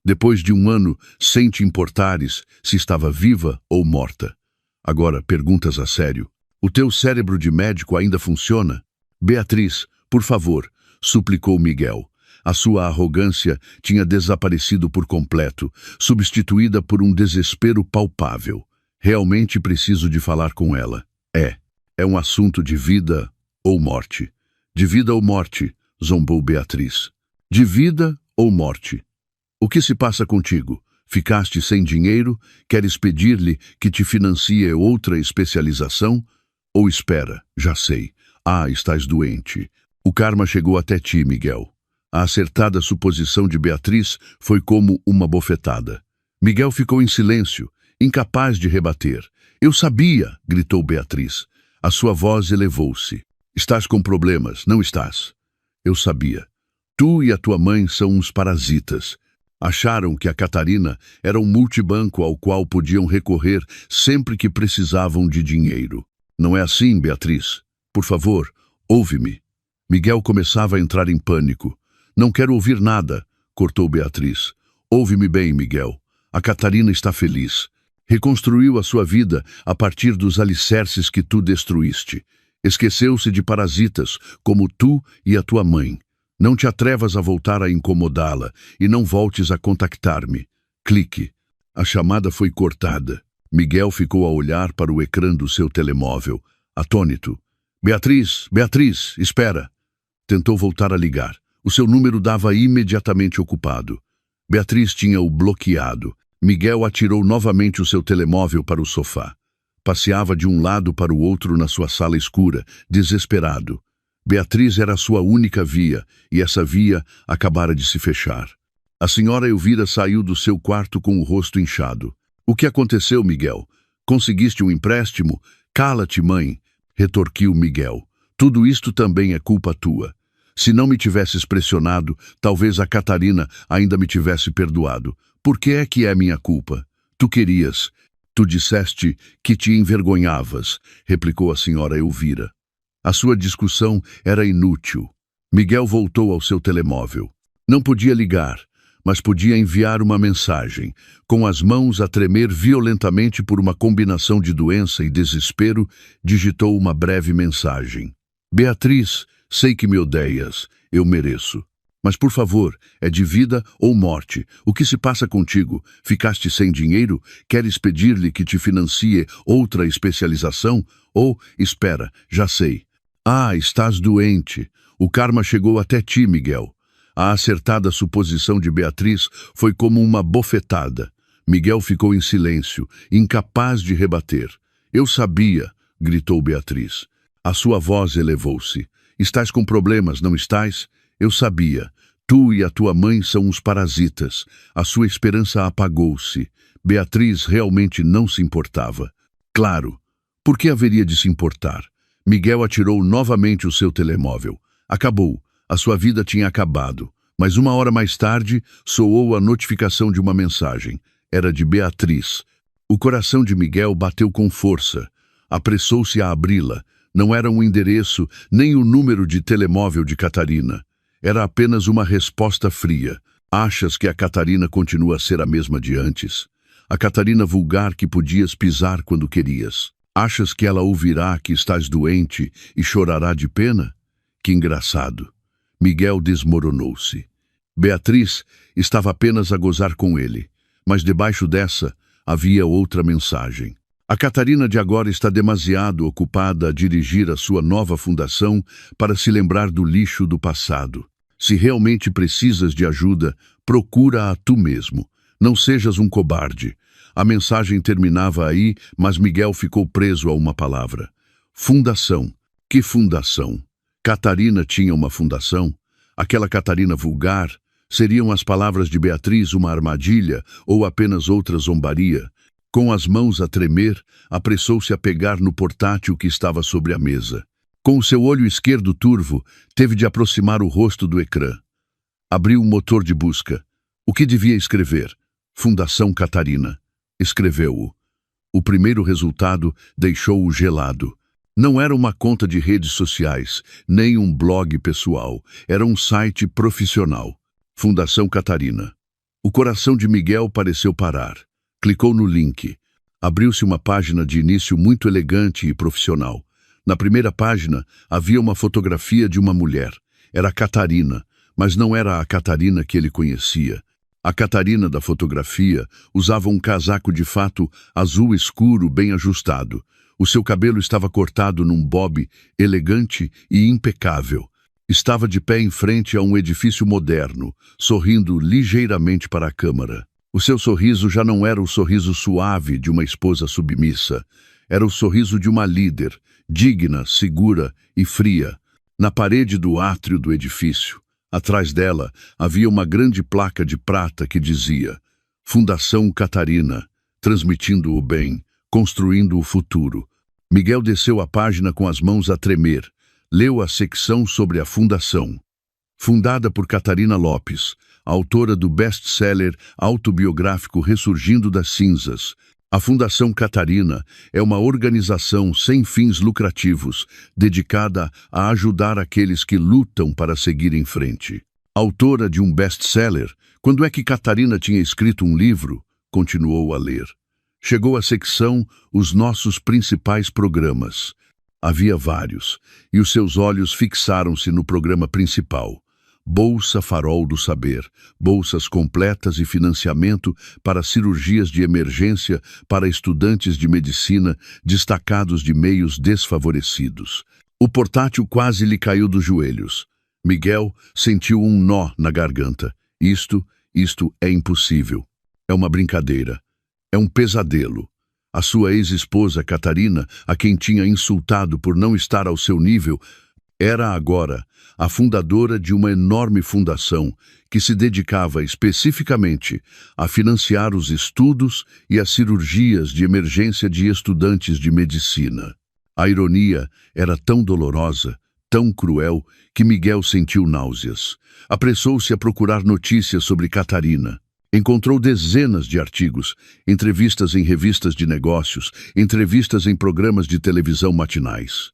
Speaker 1: Depois de 1 ano, sem te importares se estava viva ou morta. Agora, perguntas a sério. O teu cérebro de médico ainda funciona? Beatriz, por favor, suplicou Miguel. A sua arrogância tinha desaparecido por completo, substituída por um desespero palpável. Realmente preciso de falar com ela. É um assunto de vida ou morte. De vida ou morte, zombou Beatriz. De vida ou morte? O que se passa contigo? Ficaste sem dinheiro? Queres pedir-lhe que te financie outra especialização? Ou espera, já sei. Estás doente. O karma chegou até ti, Miguel. A acertada suposição de Beatriz foi como uma bofetada. Miguel ficou em silêncio, incapaz de rebater. Eu sabia, gritou Beatriz. A sua voz elevou-se. Estás com problemas, não estás? Eu sabia. Tu e a tua mãe são uns parasitas. Acharam que a Catarina era um multibanco ao qual podiam recorrer sempre que precisavam de dinheiro. Não é assim, Beatriz? por favor, ouve-me. Miguel começava a entrar em pânico. Não quero ouvir nada, cortou Beatriz. Ouve-me bem, Miguel. A Catarina está feliz. Reconstruiu a sua vida a partir dos alicerces que tu destruíste. Esqueceu-se de parasitas, como tu e a tua mãe. Não te atrevas a voltar a incomodá-la e não voltes a contactar-me. Clique. A chamada foi cortada. Miguel ficou a olhar para o ecrã do seu telemóvel, atônito. Beatriz, Beatriz, espera. Tentou voltar a ligar. O seu número dava imediatamente ocupado. Beatriz tinha-o bloqueado. Miguel atirou novamente o seu telemóvel para o sofá. Passeava de um lado para o outro na sua sala escura, desesperado. Beatriz era a sua única via, e essa via acabara de se fechar. A senhora Elvira saiu do seu quarto com o rosto inchado. O que aconteceu, Miguel? Conseguiste um empréstimo? Cala-te, mãe, retorquiu Miguel. Tudo isto também é culpa tua. Se não me tivesses pressionado, talvez a Catarina ainda me tivesse perdoado. Por que é minha culpa? Tu querias. Tu disseste que te envergonhavas, replicou a senhora Elvira. A sua discussão era inútil. Miguel voltou ao seu telemóvel. Não podia ligar, mas podia enviar uma mensagem, com as mãos a tremer violentamente por uma combinação de doença e desespero, digitou uma breve mensagem. Beatriz, sei que me odeias, eu mereço. Mas, por favor, é de vida ou morte. O que se passa contigo? Ficaste sem dinheiro? Queres pedir-lhe que te financie outra especialização? Ou, espera, já sei. Ah, estás doente. O karma chegou até ti, Miguel. A acertada suposição de Beatriz foi como uma bofetada. Miguel ficou em silêncio, incapaz de rebater. Eu sabia, gritou Beatriz. A sua voz elevou-se. Estás com problemas, não estás? Eu sabia. Tu e a tua mãe são uns parasitas. A sua esperança apagou-se. Beatriz realmente não se importava. Claro. Por que haveria de se importar? Miguel atirou novamente o seu telemóvel. Acabou. A sua vida tinha acabado. Mas 1 hora mais tarde, soou a notificação de uma mensagem. Era de Beatriz. O coração de Miguel bateu com força. Apressou-se a abri-la. Não era um endereço, nem o número de telemóvel de Catarina. Era apenas uma resposta fria. Achas que a Catarina continua a ser a mesma de antes? A Catarina vulgar que podias pisar quando querias. Achas que ela ouvirá que estás doente e chorará de pena? Que engraçado. Miguel desmoronou-se. Beatriz estava apenas a gozar com ele, mas debaixo dessa havia outra mensagem. A Catarina de agora está demasiado ocupada a dirigir a sua nova fundação para se lembrar do lixo do passado. Se realmente precisas de ajuda, procura-a tu mesmo. Não sejas um cobarde. A mensagem terminava aí, mas Miguel ficou preso a uma palavra. Fundação. Que fundação? Catarina tinha uma fundação? Aquela Catarina vulgar? Seriam as palavras de Beatriz uma armadilha ou apenas outra zombaria? Com as mãos a tremer, apressou-se a pegar no portátil que estava sobre a mesa. Com o seu olho esquerdo turvo, teve de aproximar o rosto do ecrã. Abriu o motor de busca. O que devia escrever? Fundação Catarina. Escreveu-o. O primeiro resultado deixou-o gelado. Não era uma conta de redes sociais, nem um blog pessoal. Era um site profissional. Fundação Catarina. O coração de Miguel pareceu parar. Clicou no link. Abriu-se uma página de início muito elegante e profissional. Na primeira página havia uma fotografia de uma mulher. Era Catarina, mas não era a Catarina que ele conhecia. A Catarina da fotografia usava um casaco de fato azul escuro bem ajustado. O seu cabelo estava cortado num bob elegante e impecável. Estava de pé em frente a um edifício moderno, sorrindo ligeiramente para a câmara. O seu sorriso já não era o sorriso suave de uma esposa submissa. Era o sorriso de uma líder, digna, segura e fria. Na parede do átrio do edifício, atrás dela, havia uma grande placa de prata que dizia Fundação Catarina, transmitindo o bem, construindo o futuro. Miguel desceu a página com as mãos a tremer. Leu a secção sobre a fundação. Fundada por Catarina Lopes, autora do best-seller autobiográfico Ressurgindo das Cinzas, A Fundação Catarina é uma organização sem fins lucrativos, dedicada a ajudar aqueles que lutam para seguir em frente. Autora de um best-seller, quando é que Catarina tinha escrito um livro? Continuou a ler. Chegou à secção Os Nossos Principais Programas. Havia vários, e os seus olhos fixaram-se no programa principal. Bolsa Farol do Saber, bolsas completas e financiamento para cirurgias de emergência para estudantes de medicina destacados de meios desfavorecidos. O portátil quase lhe caiu dos joelhos. Miguel sentiu um nó na garganta. Isto é impossível. É uma brincadeira. É um pesadelo. A sua ex-esposa, Catarina, a quem tinha insultado por não estar ao seu nível, era agora a fundadora de uma enorme fundação que se dedicava especificamente a financiar os estudos e as cirurgias de emergência de estudantes de medicina. A ironia era tão dolorosa, tão cruel, que Miguel sentiu náuseas. Apressou-se a procurar notícias sobre Catarina. Encontrou dezenas de artigos, entrevistas em revistas de negócios, entrevistas em programas de televisão matinais.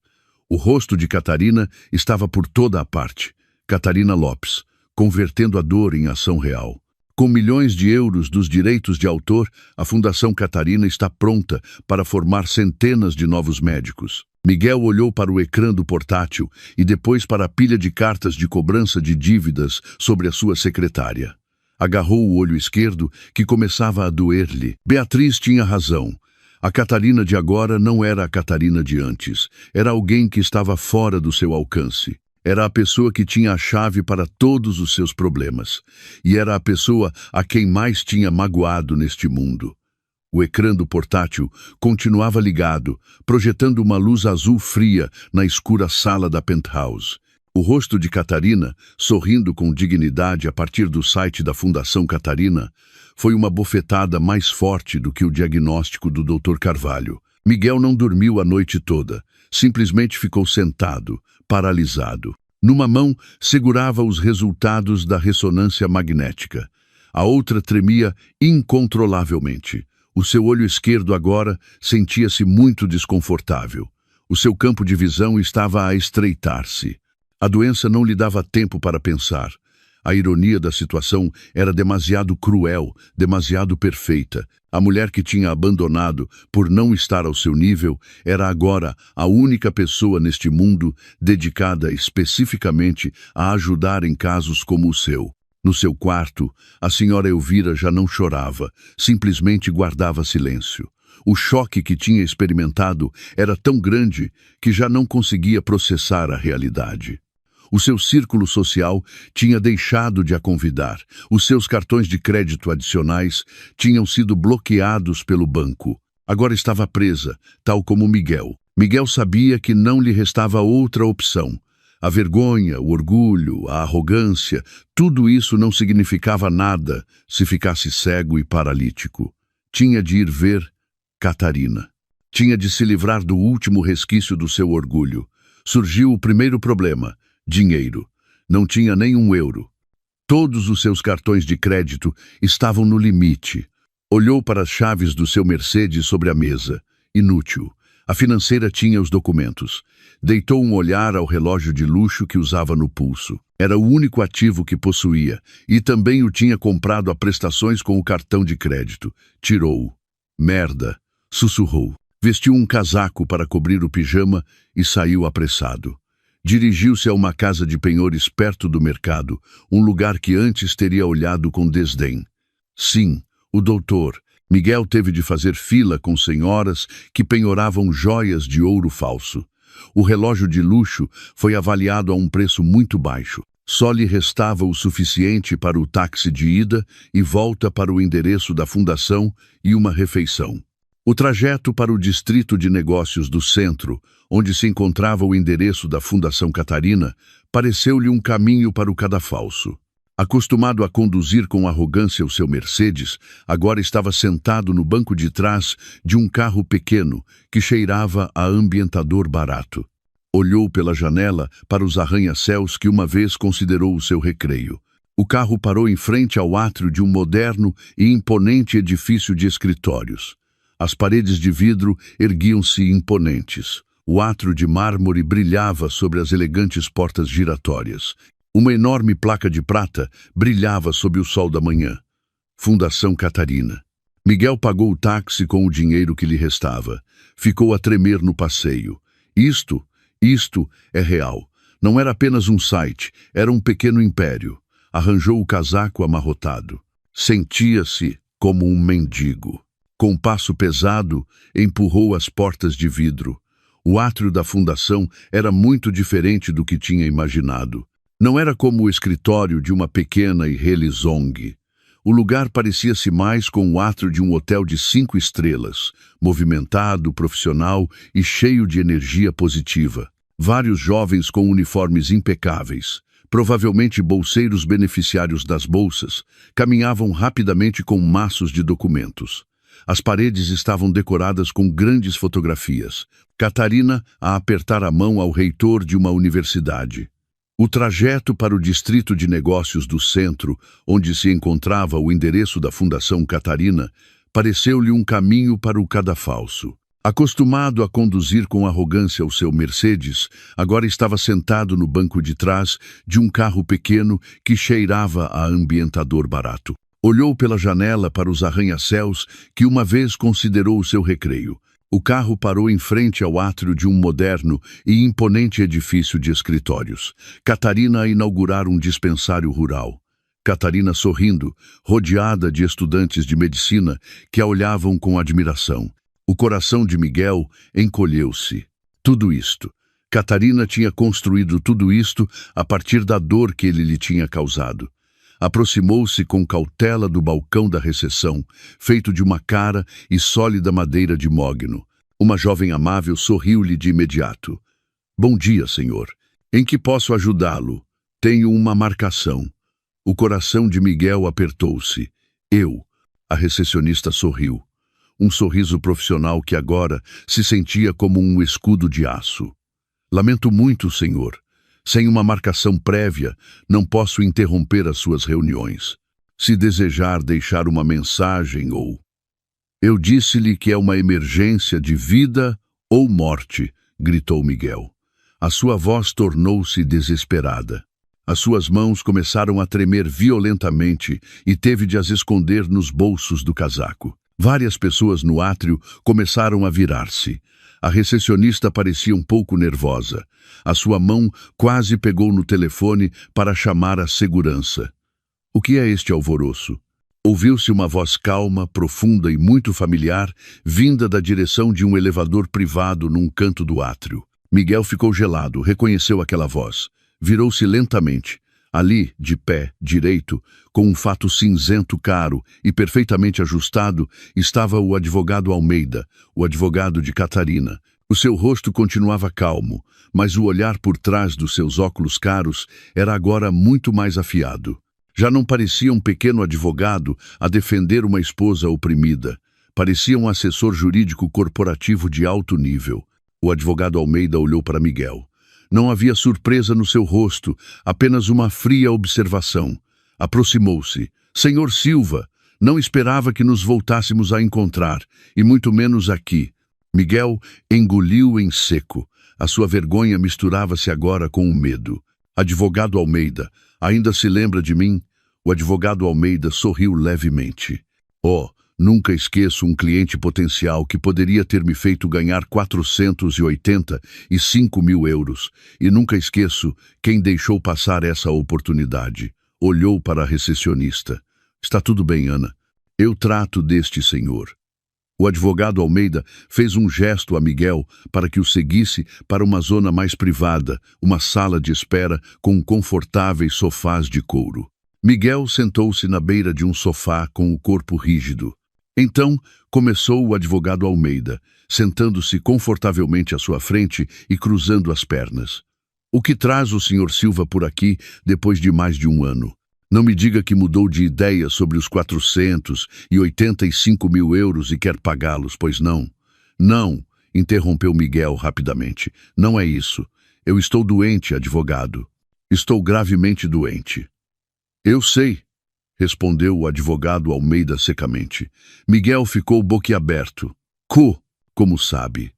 Speaker 1: O rosto de Catarina estava por toda a parte. Catarina Lopes, convertendo a dor em ação real. Com milhões de euros dos direitos de autor, a Fundação Catarina está pronta para formar centenas de novos médicos. Miguel olhou para o ecrã do portátil e depois para a pilha de cartas de cobrança de dívidas sobre a sua secretária. Agarrou o olho esquerdo, que começava a doer-lhe. Beatriz tinha razão. A Catarina de agora não era a Catarina de antes. Era alguém que estava fora do seu alcance. Era a pessoa que tinha a chave para todos os seus problemas. E era a pessoa a quem mais tinha magoado neste mundo. O ecrã do portátil continuava ligado, projetando uma luz azul fria na escura sala da penthouse. O rosto de Catarina, sorrindo com dignidade a partir do site da Fundação Catarina, foi uma bofetada mais forte do que o diagnóstico do Dr. Carvalho. Miguel não dormiu a noite toda, simplesmente ficou sentado, paralisado. Numa mão, segurava os resultados da ressonância magnética. A outra tremia incontrolavelmente. O seu olho esquerdo agora sentia-se muito desconfortável. O seu campo de visão estava a estreitar-se. A doença não lhe dava tempo para pensar. A ironia da situação era demasiado cruel, demasiado perfeita. A mulher que tinha abandonado por não estar ao seu nível era agora a única pessoa neste mundo dedicada especificamente a ajudar em casos como o seu. No seu quarto, a senhora Elvira já não chorava, simplesmente guardava silêncio. O choque que tinha experimentado era tão grande que já não conseguia processar a realidade. O seu círculo social tinha deixado de a convidar. Os seus cartões de crédito adicionais tinham sido bloqueados pelo banco. Agora estava presa, tal como Miguel. Miguel sabia que não lhe restava outra opção. A vergonha, o orgulho, a arrogância, tudo isso não significava nada se ficasse cego e paralítico. Tinha de ir ver Catarina. Tinha de se livrar do último resquício do seu orgulho. Surgiu o primeiro problema: dinheiro. Não tinha nem €1. Todos os seus cartões de crédito estavam no limite. Olhou para as chaves do seu Mercedes sobre a mesa. Inútil. A financeira tinha os documentos. Deitou um olhar ao relógio de luxo que usava no pulso. Era o único ativo que possuía, e também o tinha comprado a prestações com o cartão de crédito. Tirou-o. Merda, sussurrou. Vestiu um casaco para cobrir o pijama e saiu apressado. Dirigiu-se a uma casa de penhores perto do mercado, um lugar que antes teria olhado com desdém. Sim, o doutor. Miguel teve de fazer fila com senhoras que penhoravam joias de ouro falso. O relógio de luxo foi avaliado a um preço muito baixo. Só lhe restava o suficiente para o táxi de ida e volta para o endereço da fundação e uma refeição. O trajeto para o distrito de negócios do centro, onde se encontrava o endereço da Fundação Catarina, pareceu-lhe um caminho para o cadafalso. Acostumado a conduzir com arrogância o seu Mercedes, agora estava sentado no banco de trás de um carro pequeno que cheirava a ambientador barato. Olhou pela janela para os arranha-céus que uma vez considerou o seu recreio. O carro parou em frente ao átrio de um moderno e imponente edifício de escritórios. As paredes de vidro erguiam-se imponentes. O átrio de mármore brilhava sobre as elegantes portas giratórias. Uma enorme placa de prata brilhava sob o sol da manhã. Fundação Catarina. Miguel pagou o táxi com o dinheiro que lhe restava. Ficou a tremer no passeio. Isto é real. Não era apenas um site, era um pequeno império. Arranjou o casaco amarrotado. Sentia-se como um mendigo. Com um passo pesado, empurrou as portas de vidro. O átrio da fundação era muito diferente do que tinha imaginado. Não era como o escritório de uma pequena e relizong. O lugar parecia-se mais com o átrio de um hotel de 5 estrelas, movimentado, profissional e cheio de energia positiva. Vários jovens com uniformes impecáveis, provavelmente bolseiros beneficiários das bolsas, caminhavam rapidamente com maços de documentos. As paredes estavam decoradas com grandes fotografias. Catarina a apertar a mão ao reitor de uma universidade. O trajeto para o distrito de negócios do centro, onde se encontrava o endereço da Fundação Catarina, pareceu-lhe um caminho para o cadafalso. Acostumado a conduzir com arrogância o seu Mercedes, agora estava sentado no banco de trás de um carro pequeno que cheirava a ambientador barato. Olhou pela janela para os arranha-céus que uma vez considerou o seu recreio. O carro parou em frente ao átrio de um moderno e imponente edifício de escritórios. Catarina a inaugurar um dispensário rural. Catarina sorrindo, rodeada de estudantes de medicina que a olhavam com admiração. O coração de Miguel encolheu-se. Tudo isto. Catarina tinha construído tudo isto a partir da dor que ele lhe tinha causado. Aproximou-se com cautela do balcão da recepção, feito de uma cara e sólida madeira de mogno. Uma jovem amável sorriu-lhe de imediato. Bom dia, senhor. Em que posso ajudá-lo? Tenho uma marcação. O coração de Miguel apertou-se. Eu. A recepcionista sorriu. Um sorriso profissional que agora se sentia como um escudo de aço. Lamento muito, senhor. Sem uma marcação prévia, não posso interromper as suas reuniões. Se desejar deixar uma mensagem ou... Eu disse-lhe que é uma emergência de vida ou morte, gritou Miguel. A sua voz tornou-se desesperada. As suas mãos começaram a tremer violentamente e teve de as esconder nos bolsos do casaco. Várias pessoas no átrio começaram a virar-se. A recepcionista parecia um pouco nervosa. A sua mão quase pegou no telefone para chamar a segurança. O que é este alvoroço? Ouviu-se uma voz calma, profunda e muito familiar, vinda da direção de um elevador privado num canto do átrio. Miguel ficou gelado, reconheceu aquela voz. Virou-se lentamente. Ali, de pé, direito, com um fato cinzento caro e perfeitamente ajustado, estava o advogado Almeida, o advogado de Catarina. O seu rosto continuava calmo, mas o olhar por trás dos seus óculos caros era agora muito mais afiado. Já não parecia um pequeno advogado a defender uma esposa oprimida. Parecia um assessor jurídico corporativo de alto nível. O advogado Almeida olhou para Miguel. Não havia surpresa no seu rosto, apenas uma fria observação. Aproximou-se. Senhor Silva, não esperava que nos voltássemos a encontrar, e muito menos aqui. Miguel engoliu em seco. A sua vergonha misturava-se agora com o medo. Advogado Almeida, ainda se lembra de mim? O advogado Almeida sorriu levemente. Oh, nunca esqueço um cliente potencial que poderia ter me feito ganhar 485 mil euros. E nunca esqueço quem deixou passar essa oportunidade. Olhou para a recepcionista. Está tudo bem, Ana. Eu trato deste senhor. O advogado Almeida fez um gesto a Miguel para que o seguisse para uma zona mais privada, uma sala de espera com confortáveis sofás de couro. Miguel sentou-se na beira de um sofá com o corpo rígido. Então, começou o advogado Almeida, sentando-se confortavelmente à sua frente e cruzando as pernas. O que traz o Sr. Silva por aqui depois de mais de um ano? Não me diga que mudou de ideia sobre os 485 mil euros e quer pagá-los, pois não? Não, interrompeu Miguel rapidamente. Não é isso. Eu estou doente, advogado. Estou gravemente doente. Eu sei, respondeu o advogado Almeida secamente. Miguel ficou boquiaberto. Como sabe?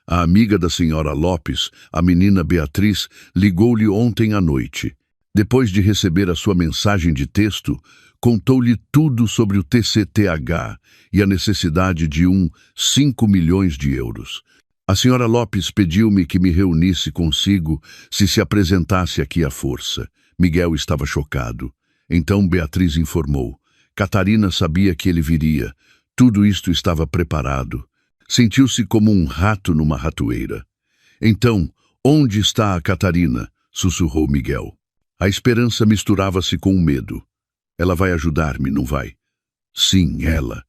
Speaker 1: A amiga da senhora Lopes, a menina Beatriz, ligou-lhe ontem à noite. Depois de receber a sua mensagem de texto, contou-lhe tudo sobre o TCTH e a necessidade de 5 milhões de euros. A senhora Lopes pediu-me que me reunisse consigo se apresentasse aqui à força. Miguel estava chocado. Então Beatriz informou. Catarina sabia que ele viria. Tudo isto estava preparado. Sentiu-se como um rato numa ratoeira. Então, onde está a Catarina? Sussurrou Miguel. A esperança misturava-se com o medo. Ela vai ajudar-me, não vai? Sim, ela.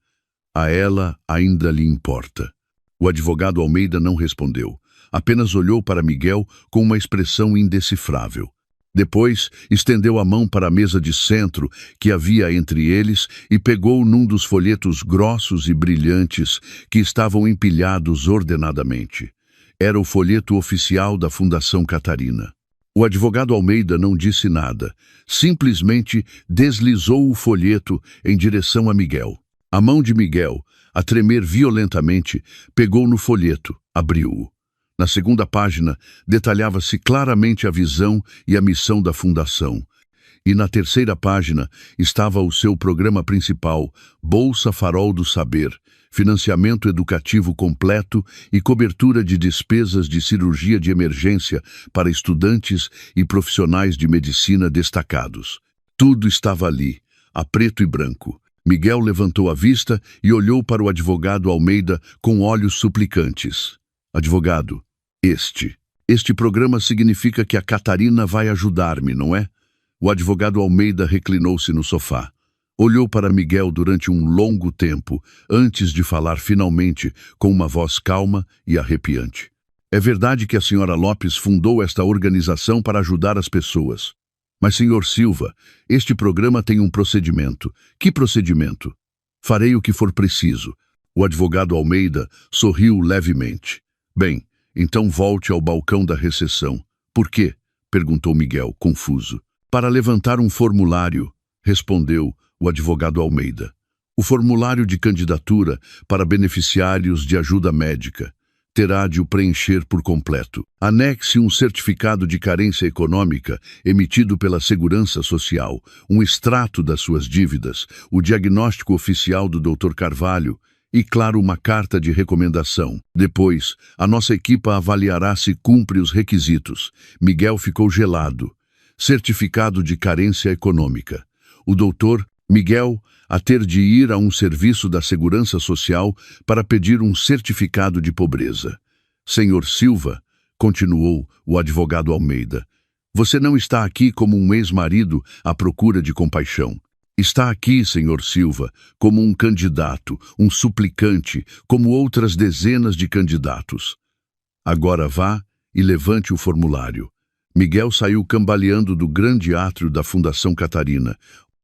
Speaker 1: A ela ainda lhe importa. O advogado Almeida não respondeu. Apenas olhou para Miguel com uma expressão indecifrável. Depois, estendeu a mão para a mesa de centro que havia entre eles e pegou num dos folhetos grossos e brilhantes que estavam empilhados ordenadamente. Era o folheto oficial da Fundação Catarina. O advogado Almeida não disse nada, simplesmente deslizou o folheto em direção a Miguel. A mão de Miguel, a tremer violentamente, pegou no folheto, abriu-o. Na segunda página, detalhava-se claramente a visão e a missão da Fundação. E na terceira página estava o seu programa principal, Bolsa Farol do Saber, financiamento educativo completo e cobertura de despesas de cirurgia de emergência para estudantes e profissionais de medicina destacados. Tudo estava ali, a preto e branco. Miguel levantou a vista e olhou para o advogado Almeida com olhos suplicantes. Advogado, este programa significa que a Catarina vai ajudar-me, não é? O advogado Almeida reclinou-se no sofá. Olhou para Miguel durante um longo tempo, antes de falar finalmente com uma voz calma e arrepiante. É verdade que a senhora Lopes fundou esta organização para ajudar as pessoas. Mas, senhor Silva, este programa tem um procedimento. Que procedimento? Farei o que for preciso. O advogado Almeida sorriu levemente. Bem, então volte ao balcão da recepção. Por quê? Perguntou Miguel, confuso. Para levantar um formulário, respondeu o advogado Almeida. O formulário de candidatura para beneficiários de ajuda médica. Terá de o preencher por completo. Anexe um certificado de carência econômica emitido pela Segurança Social, um extrato das suas dívidas, o diagnóstico oficial do Dr. Carvalho e, claro, uma carta de recomendação. Depois, a nossa equipa avaliará se cumpre os requisitos. Miguel ficou gelado. Certificado de carência econômica. O doutor Miguel a ter de ir a um serviço da Segurança Social para pedir um certificado de pobreza. Senhor Silva, continuou o advogado Almeida, você não está aqui como um ex-marido à procura de compaixão. Está aqui, senhor Silva, como um candidato, um suplicante, como outras dezenas de candidatos. Agora vá e levante o formulário. Miguel saiu cambaleando do grande átrio da Fundação Catarina.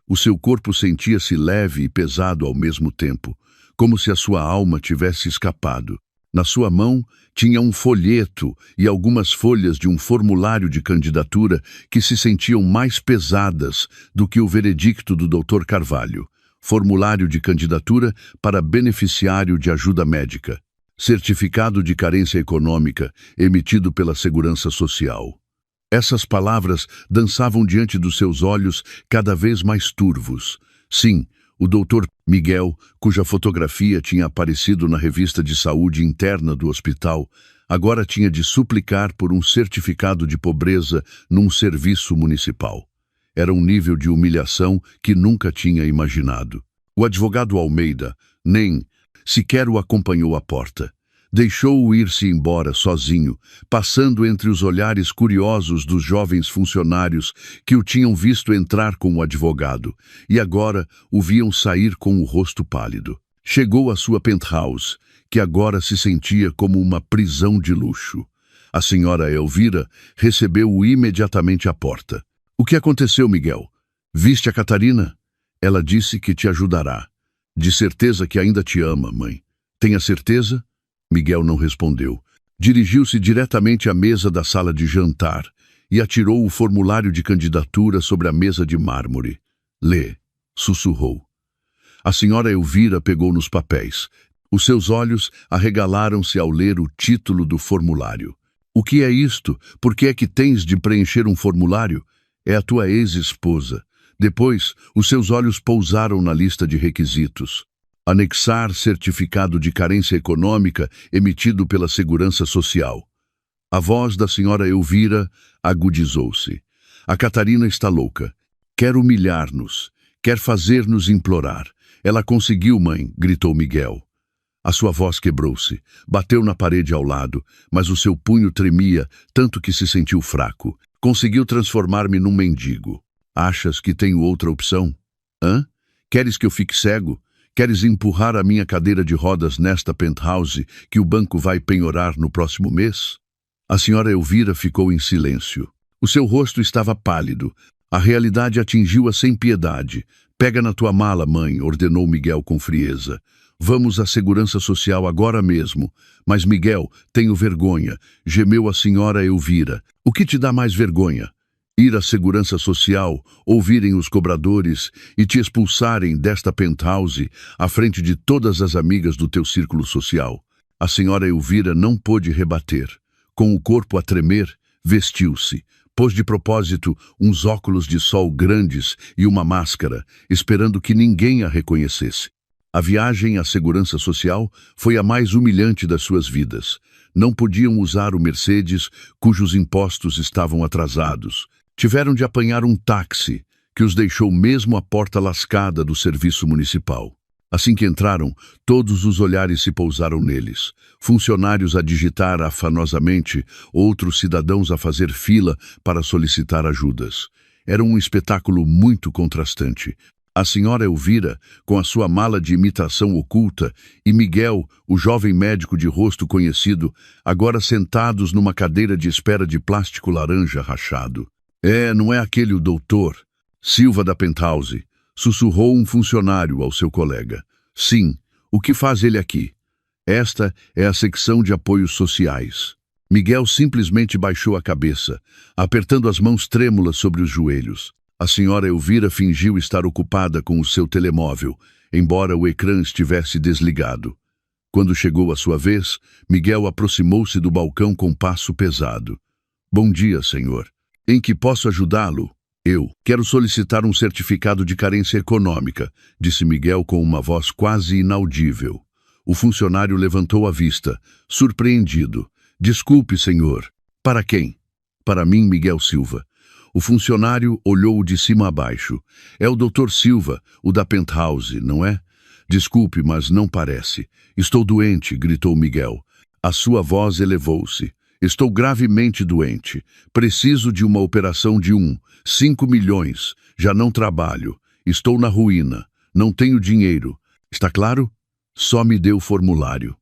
Speaker 1: O seu corpo sentia-se leve e pesado ao mesmo tempo, como se a sua alma tivesse escapado. Na sua mão tinha um folheto e algumas folhas de um formulário de candidatura que se sentiam mais pesadas do que o veredicto do Dr. Carvalho. Formulário de candidatura para beneficiário de ajuda médica. Certificado de carência econômica emitido pela Segurança Social. Essas palavras dançavam diante dos seus olhos cada vez mais turvos. Sim, o doutor Miguel, cuja fotografia tinha aparecido na revista de saúde interna do hospital, agora tinha de suplicar por um certificado de pobreza num serviço municipal. Era um nível de humilhação que nunca tinha imaginado. O advogado Almeida nem sequer o acompanhou à porta. Deixou-o ir-se embora sozinho, passando entre os olhares curiosos dos jovens funcionários que o tinham visto entrar com o advogado, e agora o viam sair com o rosto pálido. Chegou à sua penthouse, que agora se sentia como uma prisão de luxo. A senhora Elvira recebeu-o imediatamente à porta. O que aconteceu, Miguel? Viste a Catarina? Ela disse que te ajudará. De certeza que ainda te ama, mãe. Tenha certeza? Miguel não respondeu. Dirigiu-se diretamente à mesa da sala de jantar e atirou o formulário de candidatura sobre a mesa de mármore. Lê, sussurrou. A senhora Elvira pegou nos papéis. Os seus olhos arregalaram-se ao ler o título do formulário. O que é isto? Por que é que tens de preencher um formulário? É a tua ex-esposa. Depois, os seus olhos pousaram na lista de requisitos. Anexar certificado de carência econômica emitido pela Segurança Social. A voz da senhora Elvira agudizou-se. A Catarina está louca. Quer humilhar-nos. Quer fazer-nos implorar. Ela conseguiu, mãe, gritou Miguel. A sua voz quebrou-se. Bateu na parede ao lado, mas o seu punho tremia, tanto que se sentiu fraco. Conseguiu transformar-me num mendigo. Achas que tenho outra opção? Hã? Queres que eu fique cego? Queres empurrar a minha cadeira de rodas nesta penthouse que o banco vai penhorar no próximo mês? A senhora Elvira ficou em silêncio. O seu rosto estava pálido. A realidade atingiu-a sem piedade. Pega na tua mala, mãe, ordenou Miguel com frieza. Vamos à Segurança Social agora mesmo. Mas, Miguel, tenho vergonha, gemeu a senhora Elvira. O que te dá mais vergonha? Ir à Segurança Social, ouvirem os cobradores e te expulsarem desta penthouse à frente de todas as amigas do teu círculo social. A senhora Elvira não pôde rebater. Com o corpo a tremer, vestiu-se. Pôs de propósito uns óculos de sol grandes e uma máscara, esperando que ninguém a reconhecesse. A viagem à Segurança Social foi a mais humilhante das suas vidas. Não podiam usar o Mercedes, cujos impostos estavam atrasados. Tiveram de apanhar um táxi, que os deixou mesmo à porta lascada do serviço municipal. Assim que entraram, todos os olhares se pousaram neles. Funcionários a digitar afanosamente, outros cidadãos a fazer fila para solicitar ajudas. Era um espetáculo muito contrastante. A senhora Elvira, com a sua mala de imitação oculta, e Miguel, o jovem médico de rosto conhecido, agora sentados numa cadeira de espera de plástico laranja rachado. Não é aquele o doutor? Silva da Penthouse, sussurrou um funcionário ao seu colega. Sim, o que faz ele aqui? Esta é a secção de apoios sociais. Miguel simplesmente baixou a cabeça, apertando as mãos trêmulas sobre os joelhos. A senhora Elvira fingiu estar ocupada com o seu telemóvel, embora o ecrã estivesse desligado. Quando chegou a sua vez, Miguel aproximou-se do balcão com passo pesado. Bom dia, senhor. Em que posso ajudá-lo? Eu quero solicitar um certificado de carência econômica, disse Miguel com uma voz quase inaudível. O funcionário levantou a vista, surpreendido. Desculpe, senhor. Para quem? Para mim, Miguel Silva. O funcionário olhou de cima a baixo. É o Dr. Silva, o da Penthouse, não é? Desculpe, mas não parece. Estou doente, gritou Miguel. A sua voz elevou-se. Estou gravemente doente. Preciso de uma operação de 5 milhões. Já não trabalho. Estou na ruína. Não tenho dinheiro. Está claro? Só me dê o formulário.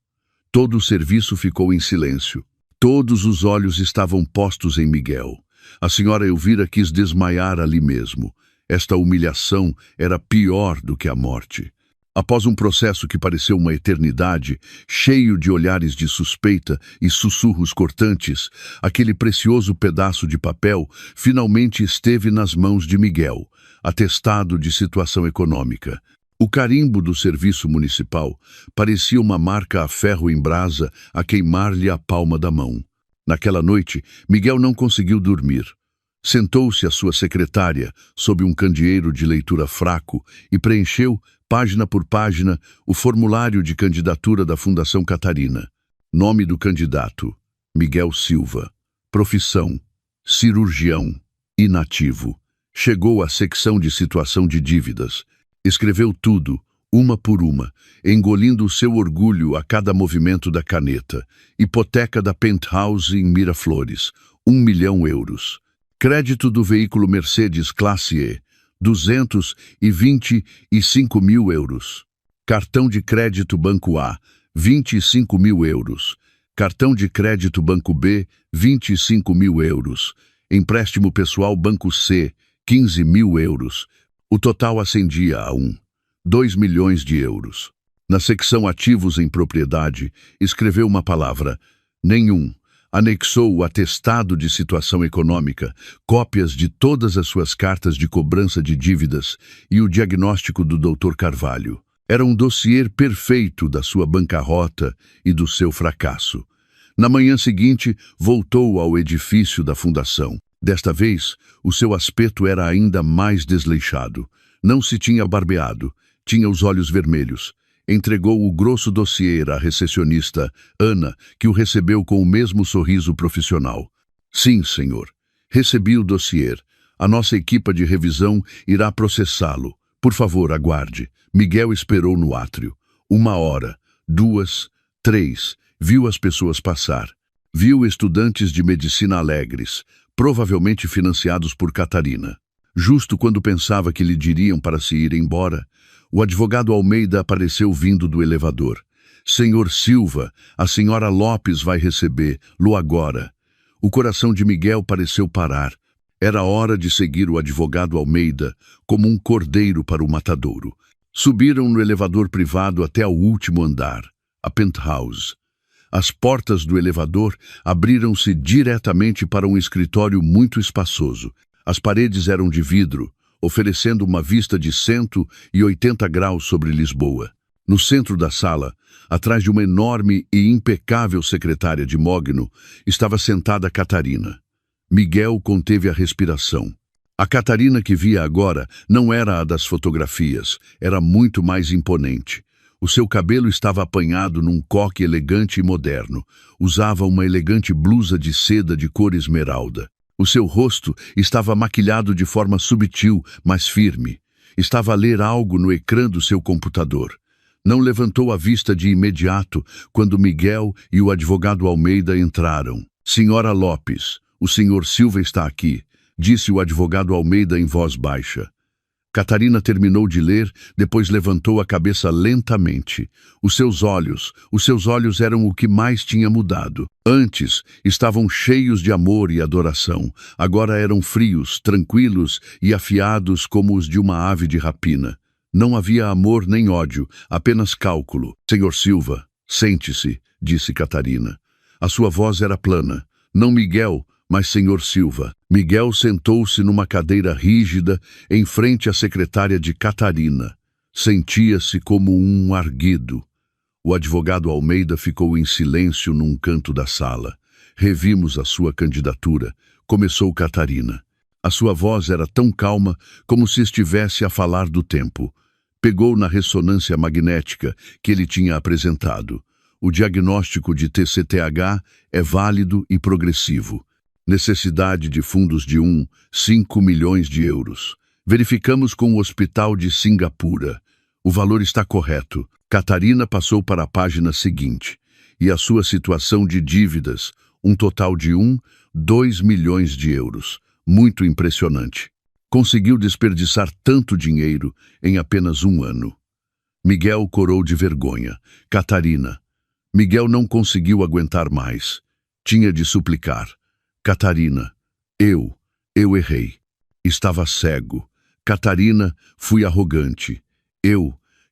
Speaker 1: Todo o serviço ficou em silêncio. Todos os olhos estavam postos em Miguel. A senhora Elvira quis desmaiar ali mesmo. Esta humilhação era pior do que a morte. Após um processo que pareceu uma eternidade, cheio de olhares de suspeita e sussurros cortantes, aquele precioso pedaço de papel finalmente esteve nas mãos de Miguel, atestado de situação econômica. O carimbo do serviço municipal parecia uma marca a ferro em brasa a queimar-lhe a palma da mão. Naquela noite, Miguel não conseguiu dormir. Sentou-se à sua secretária, sob um candeeiro de leitura fraco, e preencheu, página por página, o formulário de candidatura da Fundação Catarina. Nome do candidato: Miguel Silva. Profissão: cirurgião. Inativo. Chegou à secção de situação de dívidas. Escreveu tudo, uma por uma, engolindo o seu orgulho a cada movimento da caneta. Hipoteca da Penthouse em Miraflores, 1 milhão euros. Crédito do veículo Mercedes Classe E, 225 mil euros. Cartão de crédito Banco A, 25 mil euros. Cartão de crédito Banco B, 25 mil euros. Empréstimo pessoal Banco C, 15 mil euros. O total ascendia a 2 milhões de euros. Na secção Ativos em Propriedade, escreveu uma palavra: nenhum. Anexou o atestado de situação econômica, cópias de todas as suas cartas de cobrança de dívidas e o diagnóstico do Dr. Carvalho. Era um dossiê perfeito da sua bancarrota e do seu fracasso. Na manhã seguinte, voltou ao edifício da fundação. Desta vez, o seu aspecto era ainda mais desleixado. Não se tinha barbeado, tinha os olhos vermelhos. Entregou o grosso dossiê à recepcionista, Ana, que o recebeu com o mesmo sorriso profissional. Sim, senhor. Recebi o dossiê. A nossa equipa de revisão irá processá-lo. Por favor, aguarde. Miguel esperou no átrio. 1 hora, 2, 3. Viu as pessoas passar. Viu estudantes de medicina alegres, provavelmente financiados por Catarina. Justo quando pensava que lhe diriam para se ir embora, o advogado Almeida apareceu vindo do elevador. Senhor Silva, a senhora Lopes vai recebê-lo agora. O coração de Miguel pareceu parar. Era hora de seguir o advogado Almeida como um cordeiro para o matadouro. Subiram no elevador privado até ao último andar, a penthouse. As portas do elevador abriram-se diretamente para um escritório muito espaçoso. As paredes eram de vidro, oferecendo uma vista de 180 graus sobre Lisboa. No centro da sala, atrás de uma enorme e impecável secretária de mogno, estava sentada Catarina. Miguel conteve a respiração. A Catarina que via agora não era a das fotografias, era muito mais imponente. O seu cabelo estava apanhado num coque elegante e moderno. Usava uma elegante blusa de seda de cor esmeralda. O seu rosto estava maquilhado de forma subtil, mas firme. Estava a ler algo no ecrã do seu computador. Não levantou a vista de imediato quando Miguel e o advogado Almeida entraram. Senhora Lopes, o senhor Silva está aqui, disse o advogado Almeida em voz baixa. Catarina terminou de ler, depois levantou a cabeça lentamente. Os seus olhos eram o que mais tinha mudado. Antes, estavam cheios de amor e adoração. Agora eram frios, tranquilos e afiados como os de uma ave de rapina. Não havia amor nem ódio, apenas cálculo. Senhor Silva, sente-se, disse Catarina. A sua voz era plana. Não Miguel, mas senhor Silva. Miguel sentou-se numa cadeira rígida em frente à secretária de Catarina. Sentia-se como um arguido. O advogado Almeida ficou em silêncio num canto da sala. Revimos a sua candidatura, começou Catarina. A sua voz era tão calma como se estivesse a falar do tempo. Pegou na ressonância magnética que ele tinha apresentado. O diagnóstico de TCTH é válido e progressivo. Necessidade de fundos de 5 milhões de euros. Verificamos com o Hospital de Singapura. O valor está correto. Catarina passou para a página seguinte. E a sua situação de dívidas, um total de 2 milhões de euros. Muito impressionante. Conseguiu desperdiçar tanto dinheiro em apenas 1 ano. Miguel corou de vergonha. Catarina. Miguel não conseguiu aguentar mais. Tinha de suplicar. Catarina, eu errei. Estava cego. Catarina, fui arrogante.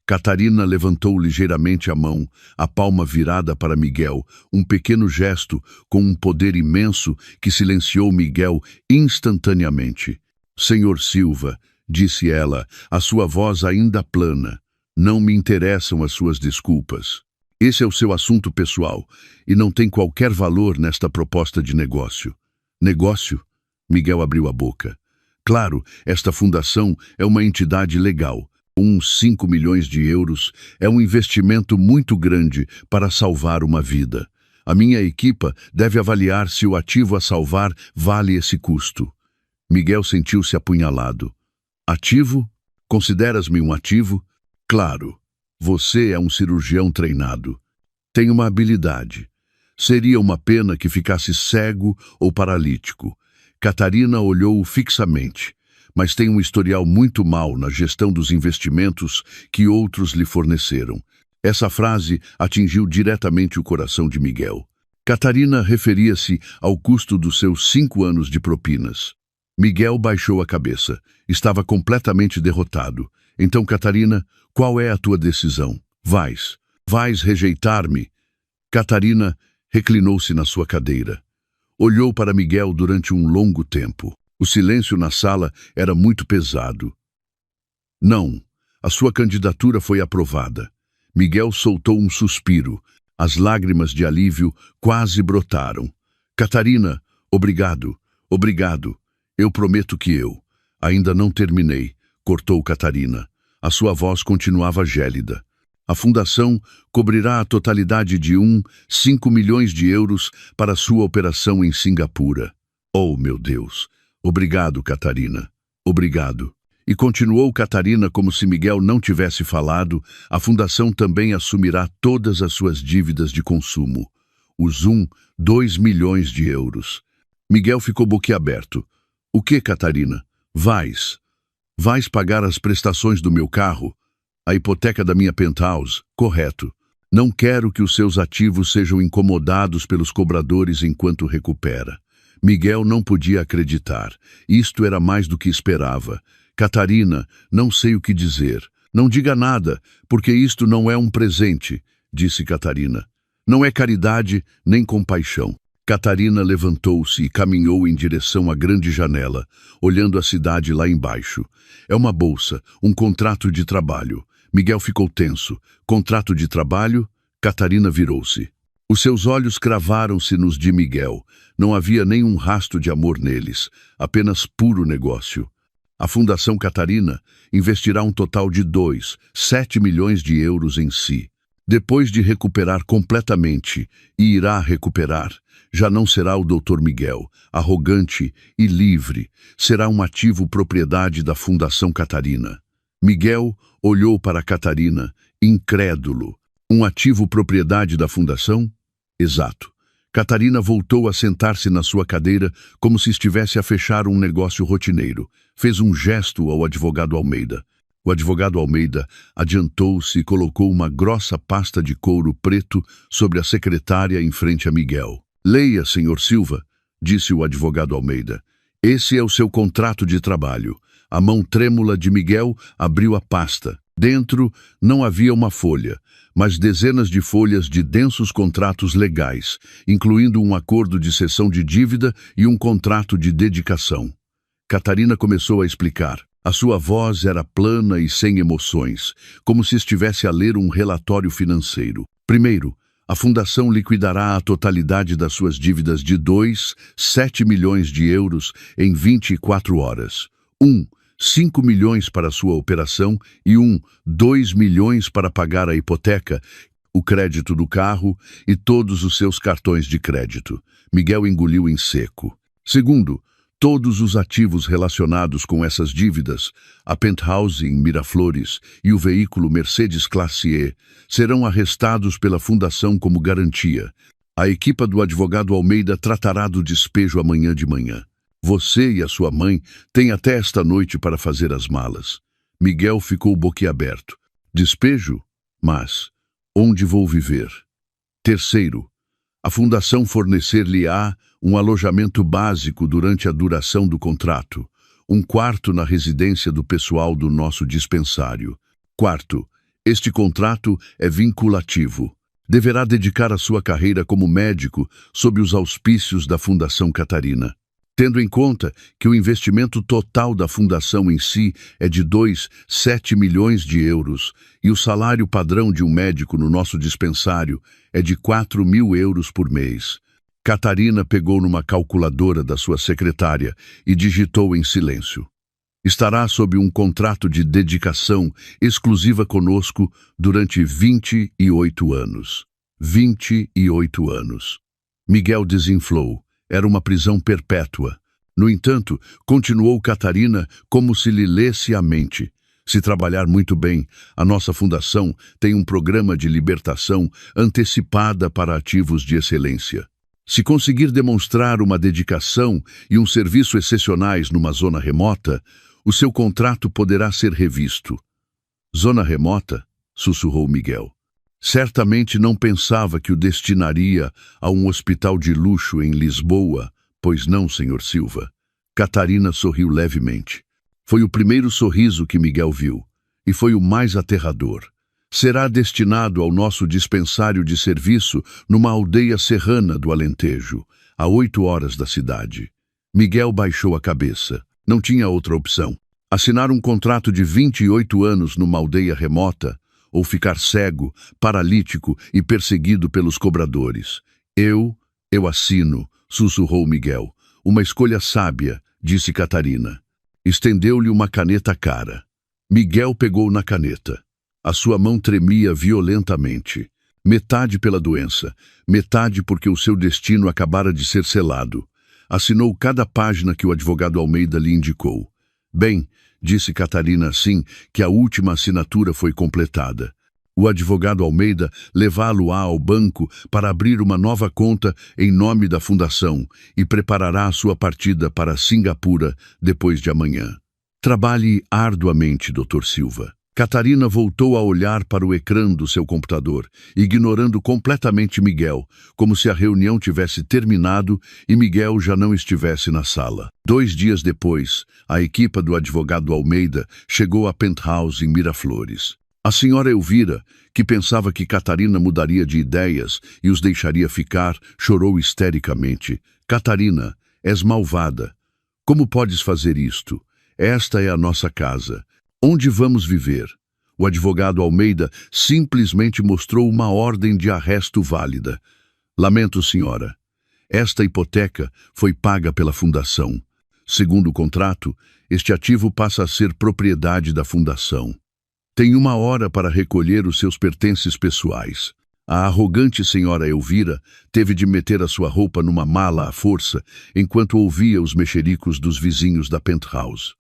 Speaker 1: Catarina levantou ligeiramente a mão, a palma virada para Miguel, um pequeno gesto com um poder imenso que silenciou Miguel instantaneamente. Senhor Silva, disse ela, a sua voz ainda plana, não me interessam as suas desculpas. Esse é o seu assunto pessoal e não tem qualquer valor nesta proposta de negócio. Negócio? Miguel abriu a boca. Claro, esta fundação é uma entidade legal. 5 milhões de euros é um investimento muito grande para salvar uma vida. A minha equipa deve avaliar se o ativo a salvar vale esse custo. Miguel sentiu-se apunhalado. Ativo? Consideras-me um ativo? Claro. Você é um cirurgião treinado. Tem uma habilidade. Seria uma pena que ficasse cego ou paralítico. Catarina olhou-o fixamente, mas tem um historial muito mau na gestão dos investimentos que outros lhe forneceram. Essa frase atingiu diretamente o coração de Miguel. Catarina referia-se ao custo dos seus 5 anos de propinas. Miguel baixou a cabeça. Estava completamente derrotado. Então, Catarina, qual é a tua decisão? Vais rejeitar-me? Catarina reclinou-se na sua cadeira. Olhou para Miguel durante um longo tempo. O silêncio na sala era muito pesado. Não, A sua candidatura foi aprovada. Miguel soltou um suspiro. As lágrimas de alívio quase brotaram. Catarina, obrigado, obrigado. Eu prometo que eu. Ainda não terminei, cortou Catarina. A sua voz continuava gélida. A fundação cobrirá a totalidade de 5 milhões de euros para sua operação em Singapura. Oh, meu Deus! Obrigado, Catarina. Obrigado. E continuou Catarina como se Miguel não tivesse falado, a fundação também assumirá todas as suas dívidas de consumo. Os 2 milhões de euros. Miguel ficou boquiaberto. O que, Catarina? Vais pagar as prestações do meu carro? A hipoteca da minha penthouse? Correto. Não quero que os seus ativos sejam incomodados pelos cobradores enquanto recupera. Miguel não podia acreditar. Isto era mais do que esperava. Catarina, não sei o que dizer. Não diga nada, porque isto não é um presente, disse Catarina. Não é caridade nem compaixão. Catarina levantou-se e caminhou em direção à grande janela, olhando a cidade lá embaixo. É uma bolsa, um contrato de trabalho. Miguel ficou tenso. Contrato de trabalho? Catarina virou-se. Os seus olhos cravaram-se nos de Miguel. Não havia nenhum rastro de amor neles, apenas puro negócio. A Fundação Catarina investirá um total de 7 milhões de euros em si. Depois de recuperar completamente, e irá recuperar, já não será o Dr. Miguel, arrogante e livre, será um ativo propriedade da Fundação Catarina. Miguel olhou para Catarina, incrédulo. Um ativo propriedade da Fundação? Exato. Catarina voltou a sentar-se na sua cadeira como se estivesse a fechar um negócio rotineiro. Fez um gesto ao advogado Almeida. O advogado Almeida adiantou-se e colocou uma grossa pasta de couro preto sobre a secretária em frente a Miguel. Leia, senhor Silva, disse o advogado Almeida. Esse é o seu contrato de trabalho. A mão trêmula de Miguel abriu a pasta. Dentro não havia uma folha, mas dezenas de folhas de densos contratos legais, incluindo um acordo de cessão de dívida e um contrato de dedicação. Catarina começou a explicar. A sua voz era plana e sem emoções, como se estivesse a ler um relatório financeiro. Primeiro, a Fundação liquidará a totalidade das suas dívidas de 7 milhões de euros em 24 horas. 5 milhões para sua operação e 2 milhões para pagar a hipoteca, o crédito do carro e todos os seus cartões de crédito. Miguel engoliu em seco. Segundo, todos os ativos relacionados com essas dívidas, a penthouse em Miraflores e o veículo Mercedes Classe E, serão arrestados pela Fundação como garantia. A equipa do advogado Almeida tratará do despejo amanhã de manhã. Você e a sua mãe têm até esta noite para fazer as malas. Miguel ficou boquiaberto. Despejo? Mas onde vou viver? Terceiro, a Fundação fornecer-lhe-á um alojamento básico durante a duração do contrato, um quarto na residência do pessoal do nosso dispensário. Quarto, este contrato é vinculativo. Deverá dedicar a sua carreira como médico sob os auspícios da Fundação Catarina. Tendo em conta que o investimento total da fundação em si é de 7 milhões de euros e o salário padrão de um médico no nosso dispensário é de 4.000 euros por mês. Catarina pegou numa calculadora da sua secretária e digitou em silêncio. Estará sob um contrato de dedicação exclusiva conosco durante 28 anos. 28 anos. Miguel desinflou. Era uma prisão perpétua. No entanto, continuou Catarina como se lhe lesse a mente. Se trabalhar muito bem, a nossa fundação tem um programa de libertação antecipada para ativos de excelência. Se conseguir demonstrar uma dedicação e um serviço excepcionais numa zona remota, o seu contrato poderá ser revisto. Zona remota? Sussurrou Miguel. Certamente não pensava que o destinaria a um hospital de luxo em Lisboa, pois não, senhor Silva? Catarina sorriu levemente. Foi o primeiro sorriso que Miguel viu, e foi o mais aterrador. Será destinado ao nosso dispensário de serviço numa aldeia serrana do Alentejo, a 8 horas da cidade. Miguel baixou a cabeça. Não tinha outra opção. Assinar um contrato de 28 anos numa aldeia remota, ou ficar cego, paralítico e perseguido pelos cobradores. Eu assino, sussurrou Miguel. Uma escolha sábia, disse Catarina. Estendeu-lhe uma caneta à cara. Miguel pegou na caneta. A sua mão tremia violentamente. Metade pela doença, metade porque o seu destino acabara de ser selado. Assinou cada página que o advogado Almeida lhe indicou. Bem, disse Catarina assim que a última assinatura foi completada. O advogado Almeida levá-lo-á ao banco para abrir uma nova conta em nome da fundação e preparará a sua partida para Singapura depois de amanhã. Trabalhe arduamente, Dr. Silva. Catarina voltou a olhar para o ecrã do seu computador, ignorando completamente Miguel, como se a reunião tivesse terminado e Miguel já não estivesse na sala. 2 dias depois, a equipa do advogado Almeida chegou à Penthouse em Miraflores. A senhora Elvira, que pensava que Catarina mudaria de ideias e os deixaria ficar, chorou histericamente. Catarina, és malvada. Como podes fazer isto? Esta é a nossa casa. Onde vamos viver? O advogado Almeida simplesmente mostrou uma ordem de arresto válida. Lamento, senhora. Esta hipoteca foi paga pela fundação. Segundo o contrato, este ativo passa a ser propriedade da fundação. Tem 1 hora para recolher os seus pertences pessoais. A arrogante senhora Elvira teve de meter a sua roupa numa mala à força enquanto ouvia os mexericos dos vizinhos da Penthouse.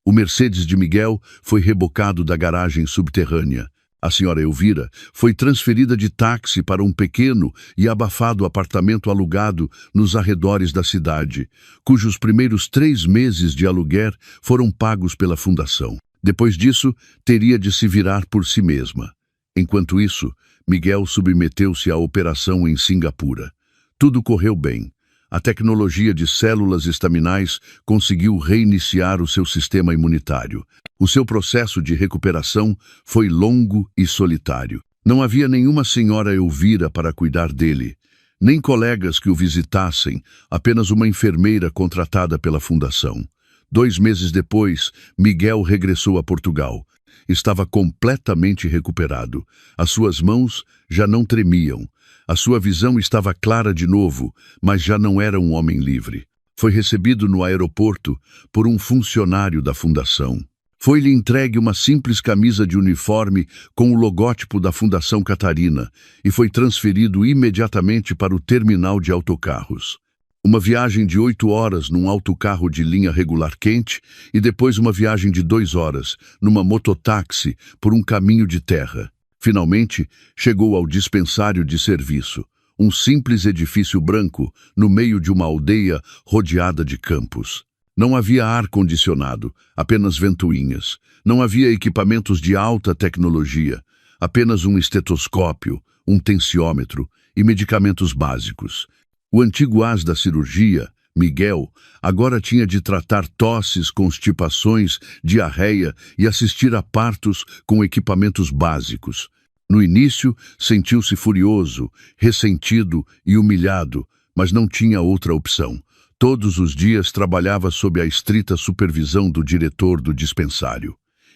Speaker 1: O Mercedes de Miguel foi rebocado da garagem subterrânea. A senhora Elvira foi transferida de táxi para um pequeno e abafado apartamento alugado nos arredores da cidade, cujos primeiros 3 meses de aluguer foram pagos pela fundação. Depois disso, teria de se virar por si mesma. Enquanto isso, Miguel submeteu-se à operação em Singapura. Tudo correu bem. A tecnologia de células estaminais conseguiu reiniciar o seu sistema imunitário. O seu processo de recuperação foi longo e solitário. Não havia nenhuma senhora Elvira para cuidar dele, nem colegas que o visitassem, apenas uma enfermeira contratada pela fundação. 2 meses depois, Miguel regressou a Portugal. Estava completamente recuperado. As suas mãos já não tremiam. A sua visão estava clara de novo, mas já não era um homem livre. Foi recebido no aeroporto por um funcionário da fundação. Foi-lhe entregue uma simples camisa de uniforme com o logótipo da Fundação Catarina e foi transferido imediatamente para o terminal de autocarros. Uma viagem de 8 horas num autocarro de linha regular quente e depois uma viagem de 2 horas numa mototáxi por um caminho de terra. Finalmente, chegou ao dispensário de serviço, um simples edifício branco no meio de uma aldeia rodeada de campos. Não havia ar-condicionado, apenas ventoinhas. Não havia equipamentos de alta tecnologia, apenas um estetoscópio, um tensiômetro e medicamentos básicos. O antigo as da cirurgia, Miguel, agora tinha de tratar tosses, constipações, diarreia e assistir a partos com equipamentos básicos. No início, sentiu-se furioso, ressentido e humilhado, mas não tinha outra opção. Todos os dias trabalhava sob a estrita supervisão do diretor do dispensário.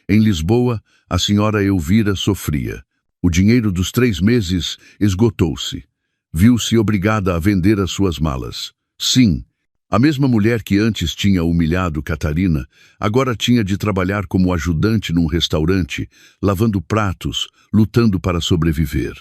Speaker 1: Em Lisboa, a senhora Elvira sofria. O dinheiro dos 3 meses esgotou-se. Viu-se obrigada a vender as suas malas. Sim, a mesma mulher que antes tinha humilhado Catarina, agora tinha de trabalhar como ajudante num restaurante, lavando pratos, lutando para sobreviver.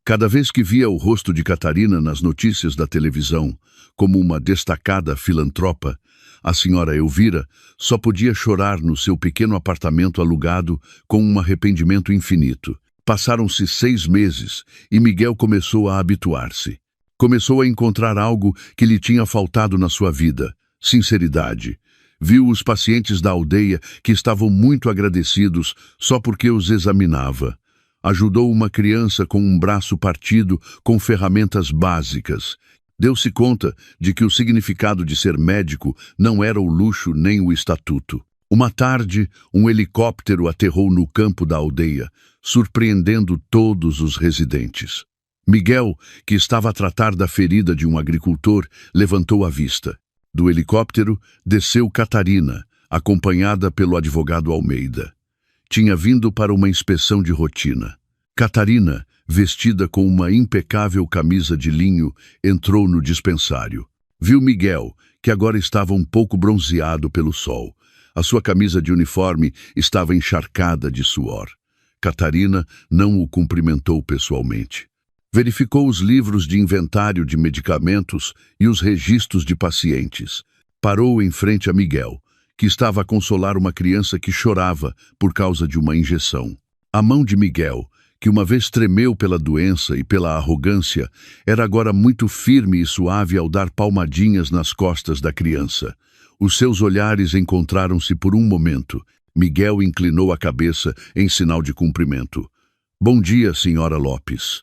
Speaker 1: Cada vez que via o rosto de Catarina nas notícias da televisão, como uma destacada filantropa, a senhora Elvira só podia chorar no seu pequeno apartamento alugado com um arrependimento infinito. Passaram-se 6 meses e Miguel começou a habituar-se. Começou a encontrar algo que lhe tinha faltado na sua vida: sinceridade. Viu os pacientes da aldeia que estavam muito agradecidos só porque os examinava. Ajudou uma criança com um braço partido com ferramentas básicas. Deu-se conta de que o significado de ser médico não era o luxo nem o estatuto. Uma tarde, um helicóptero aterrou no campo da aldeia, surpreendendo todos os residentes. Miguel, que estava a tratar da ferida de um agricultor, levantou a vista. Do helicóptero desceu Catarina, acompanhada pelo advogado Almeida. Tinha vindo para uma inspeção de rotina. Catarina, vestida com uma impecável camisa de linho, entrou no dispensário. Viu Miguel, que agora estava um pouco bronzeado pelo sol. A sua camisa de uniforme estava encharcada de suor. Catarina não o cumprimentou pessoalmente. Verificou os livros de inventário de medicamentos e os registros de pacientes. Parou em frente a Miguel, que estava a consolar uma criança que chorava por causa de uma injeção. A mão de Miguel, que uma vez tremeu pela doença e pela arrogância, era agora muito firme e suave ao dar palmadinhas nas costas da criança. Os seus olhares encontraram-se por um momento. Miguel inclinou a cabeça em sinal de cumprimento. Bom dia, senhora Lopes.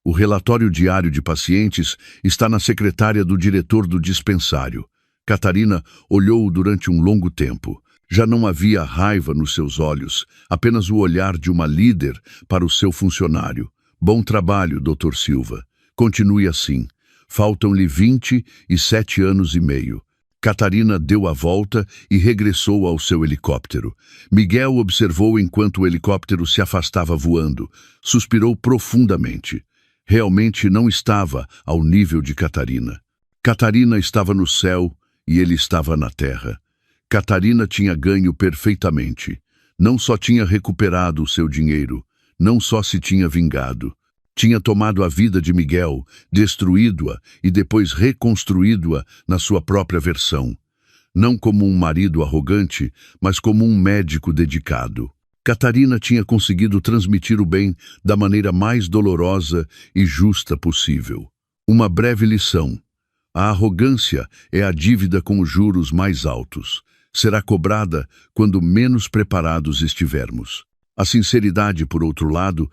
Speaker 1: O relatório diário de pacientes está na secretária do diretor do dispensário. Catarina olhou-o durante um longo tempo. Já não havia raiva nos seus olhos, apenas o olhar de uma líder para o seu funcionário. Bom trabalho, Dr. Silva. Continue assim. Faltam-lhe 27 anos e meio. Catarina deu a volta e regressou ao seu helicóptero. Miguel observou enquanto o helicóptero se afastava voando. Suspirou profundamente. Realmente não estava ao nível de Catarina. Catarina estava no céu e ele estava na terra. Catarina tinha ganho perfeitamente. Não só tinha recuperado o seu dinheiro, não só se tinha vingado. Tinha tomado a vida de Miguel, destruído-a e depois reconstruído-a na sua própria versão. Não como um marido arrogante, mas como um médico dedicado. Catarina tinha conseguido transmitir o bem da maneira mais dolorosa e justa possível. Uma breve lição. A arrogância é a dívida com os juros mais altos. Será cobrada quando menos preparados estivermos. A sinceridade, por outro lado,